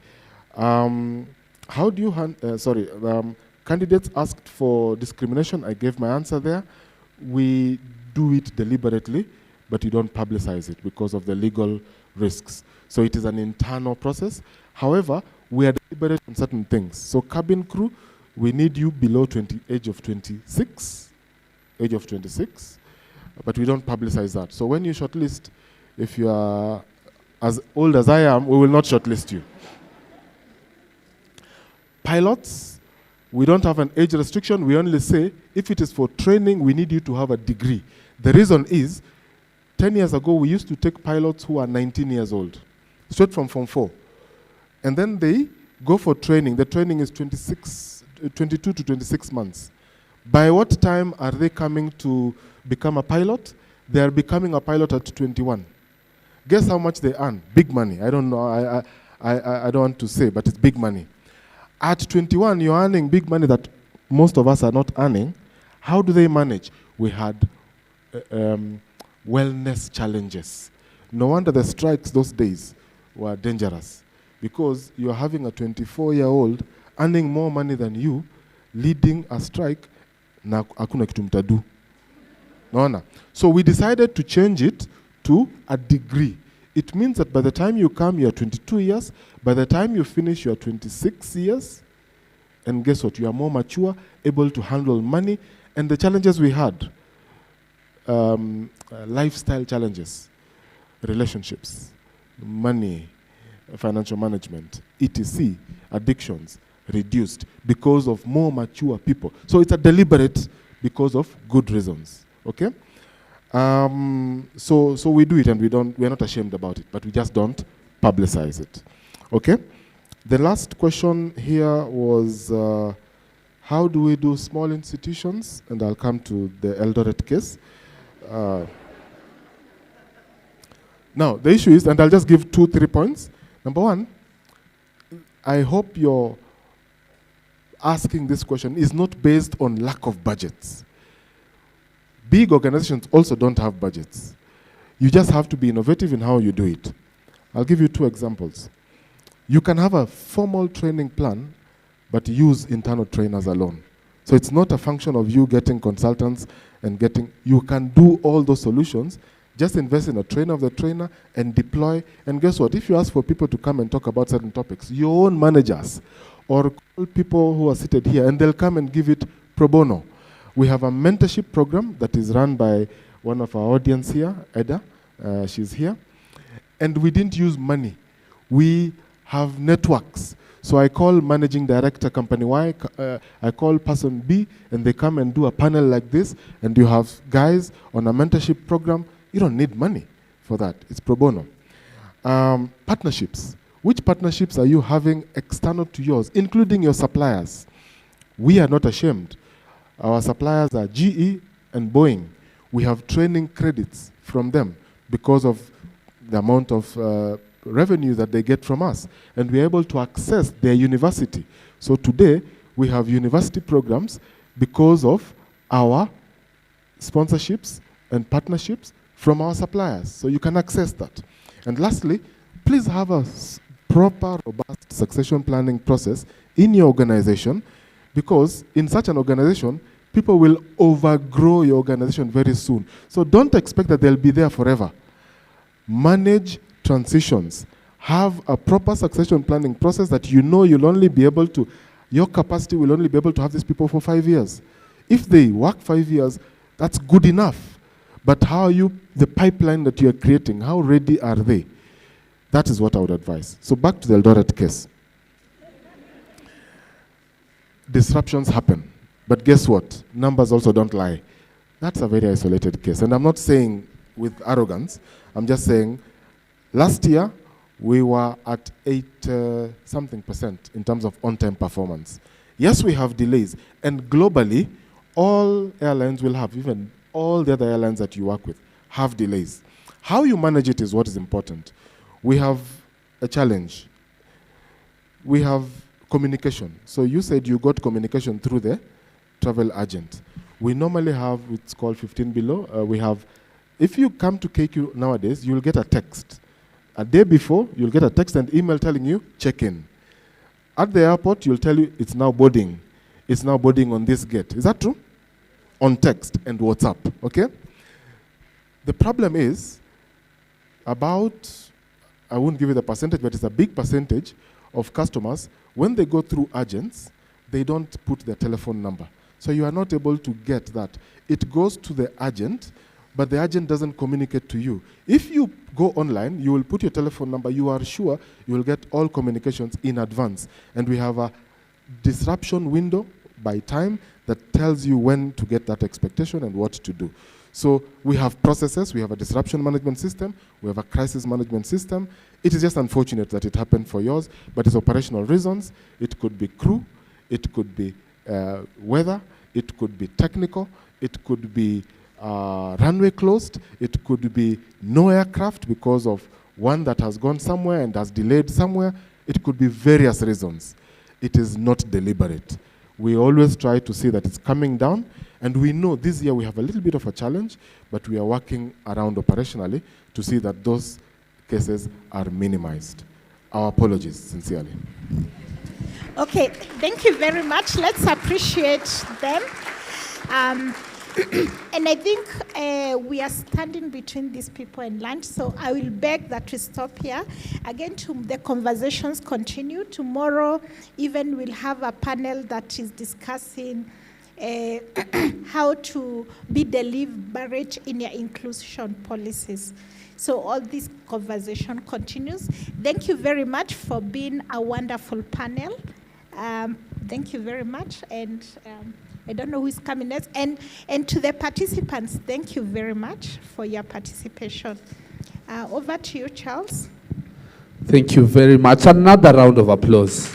How do you, candidates asked for discrimination. I gave my answer there. We do it deliberately, but you don't publicize it because of the legal risks. So it is an internal process. However, we are deliberate on certain things. So cabin crew, we need you below age of 26, but we don't publicize that. So when you shortlist, if you are as old as I am, we will not shortlist you. Pilots, we don't have an age restriction. We only say, if it is for training, we need you to have a degree. The reason is, 10 years ago, we used to take pilots who are 19 years old, straight from Form 4. And then they go for training. The training is 22 to 26 months. By what time are they coming to become a pilot? They are becoming a pilot at 21. Guess how much they earn? Big money. I don't know. I don't want to say, but it's big money. At 21, you're earning big money that most of us are not earning. How do they manage? We had wellness challenges. No wonder the strikes those days were dangerous, because you're having a 24-year-old earning more money than you, leading a strike, na hakuna kitu mtadu. Naona? So we decided to change it to a degree. It means that by the time you come, you're 22 years. By the time you finish, you're 26 years. And guess what? You are more mature, able to handle money. And the challenges we had, lifestyle challenges, relationships, money, financial management, etc., addictions, reduced because of more mature people. So it's a deliberate because of good reasons. Okay? So we do it, and we're not ashamed about it, but we just don't publicize it. Okay? The last question here was, how do we do small institutions? And I'll come to the Eldoret case. Now, the issue is, and I'll just give 2-3 points. Number one, I hope you're asking this question is not based on lack of budgets. Big organizations also don't have budgets. You just have to be innovative in how you do it. I'll give you 2 examples. You can have a formal training plan, but use internal trainers alone. So it's not a function of you getting consultants and you can do all those solutions. Just invest in a trainer of the trainer and deploy. And guess what? If you ask for people to come and talk about certain topics, your own managers or call people who are seated here, and they'll come and give it pro bono. We have a mentorship program that is run by one of our audience here, Eda. She's here. And we didn't use money. We have networks. So I call managing director company Y, I call person B, and they come and do a panel like this, and you have guys on a mentorship program. You don't need money for that. It's pro bono. Partnerships. Which partnerships are you having external to yours, including your suppliers? We are not ashamed. Our suppliers are GE and Boeing. We have training credits from them because of the amount of revenue that they get from us. And we're able to access their university. So today, we have university programs. because of our sponsorships and partnerships from our suppliers. So you can access that. And lastly, please have a proper, robust succession planning process in your organization, because in such an organization, people will overgrow your organization very soon. So don't expect that they'll be there forever. Manage transitions. Have a proper succession planning process that you know you'll only be able to, your capacity will only be able to have these people for 5 years. If they work 5 years, that's good enough. But how are you, the pipeline that you are creating, how ready are they? That is what I would advise. So back to the Eldoret case. Disruptions happen. But guess what? Numbers also don't lie. That's a very isolated case. And I'm not saying with arrogance. I'm just saying last year we were at 8% in terms of on-time performance. Yes, we have delays. And globally, all airlines will have, even all the other airlines that you work with, have delays. How you manage it is what is important. We have a challenge. We have communication. So you said you got communication through the travel agent. We normally have, it's called 15 below. We have, if you come to KQ nowadays, you'll get a text. A day before, you'll get a text and email telling you, check in. At the airport, you'll tell you, it's now boarding. It's now boarding on this gate. Is that true? On text and WhatsApp, okay? The problem is, about, I won't give you the percentage, but it's a big percentage of customers, when they go through agents, they don't put their telephone number. So you are not able to get that. It goes to the agent, but the agent doesn't communicate to you. If you go online, you will put your telephone number, you are sure you will get all communications in advance. And we have a disruption window by time that tells you when to get that expectation and what to do. So we have processes, we have a disruption management system, we have a crisis management system. It is just unfortunate that it happened for yours, but it's operational reasons. It could be crew, it could be weather, it could be technical, it could be runway closed, it could be no aircraft because of one that has gone somewhere and has delayed somewhere. It could be various reasons. It is not deliberate. We always try to see that it's coming down, and we know this year we have a little bit of a challenge, but we are working around operationally to see that those cases are minimized. Our apologies, sincerely. Okay, thank you very much. Let's appreciate them. And I think we are standing between these people and lunch, so I will beg that we stop here. Again, the conversations continue. Tomorrow, even we'll have a panel that is discussing how to be deliberate in your inclusion policies. So all this conversation continues. Thank you very much for being a wonderful panel. Thank you very much. And I don't know who is coming next. And to the participants, thank you very much for your participation. Over to you, Charles. Thank you very much. Another round of applause.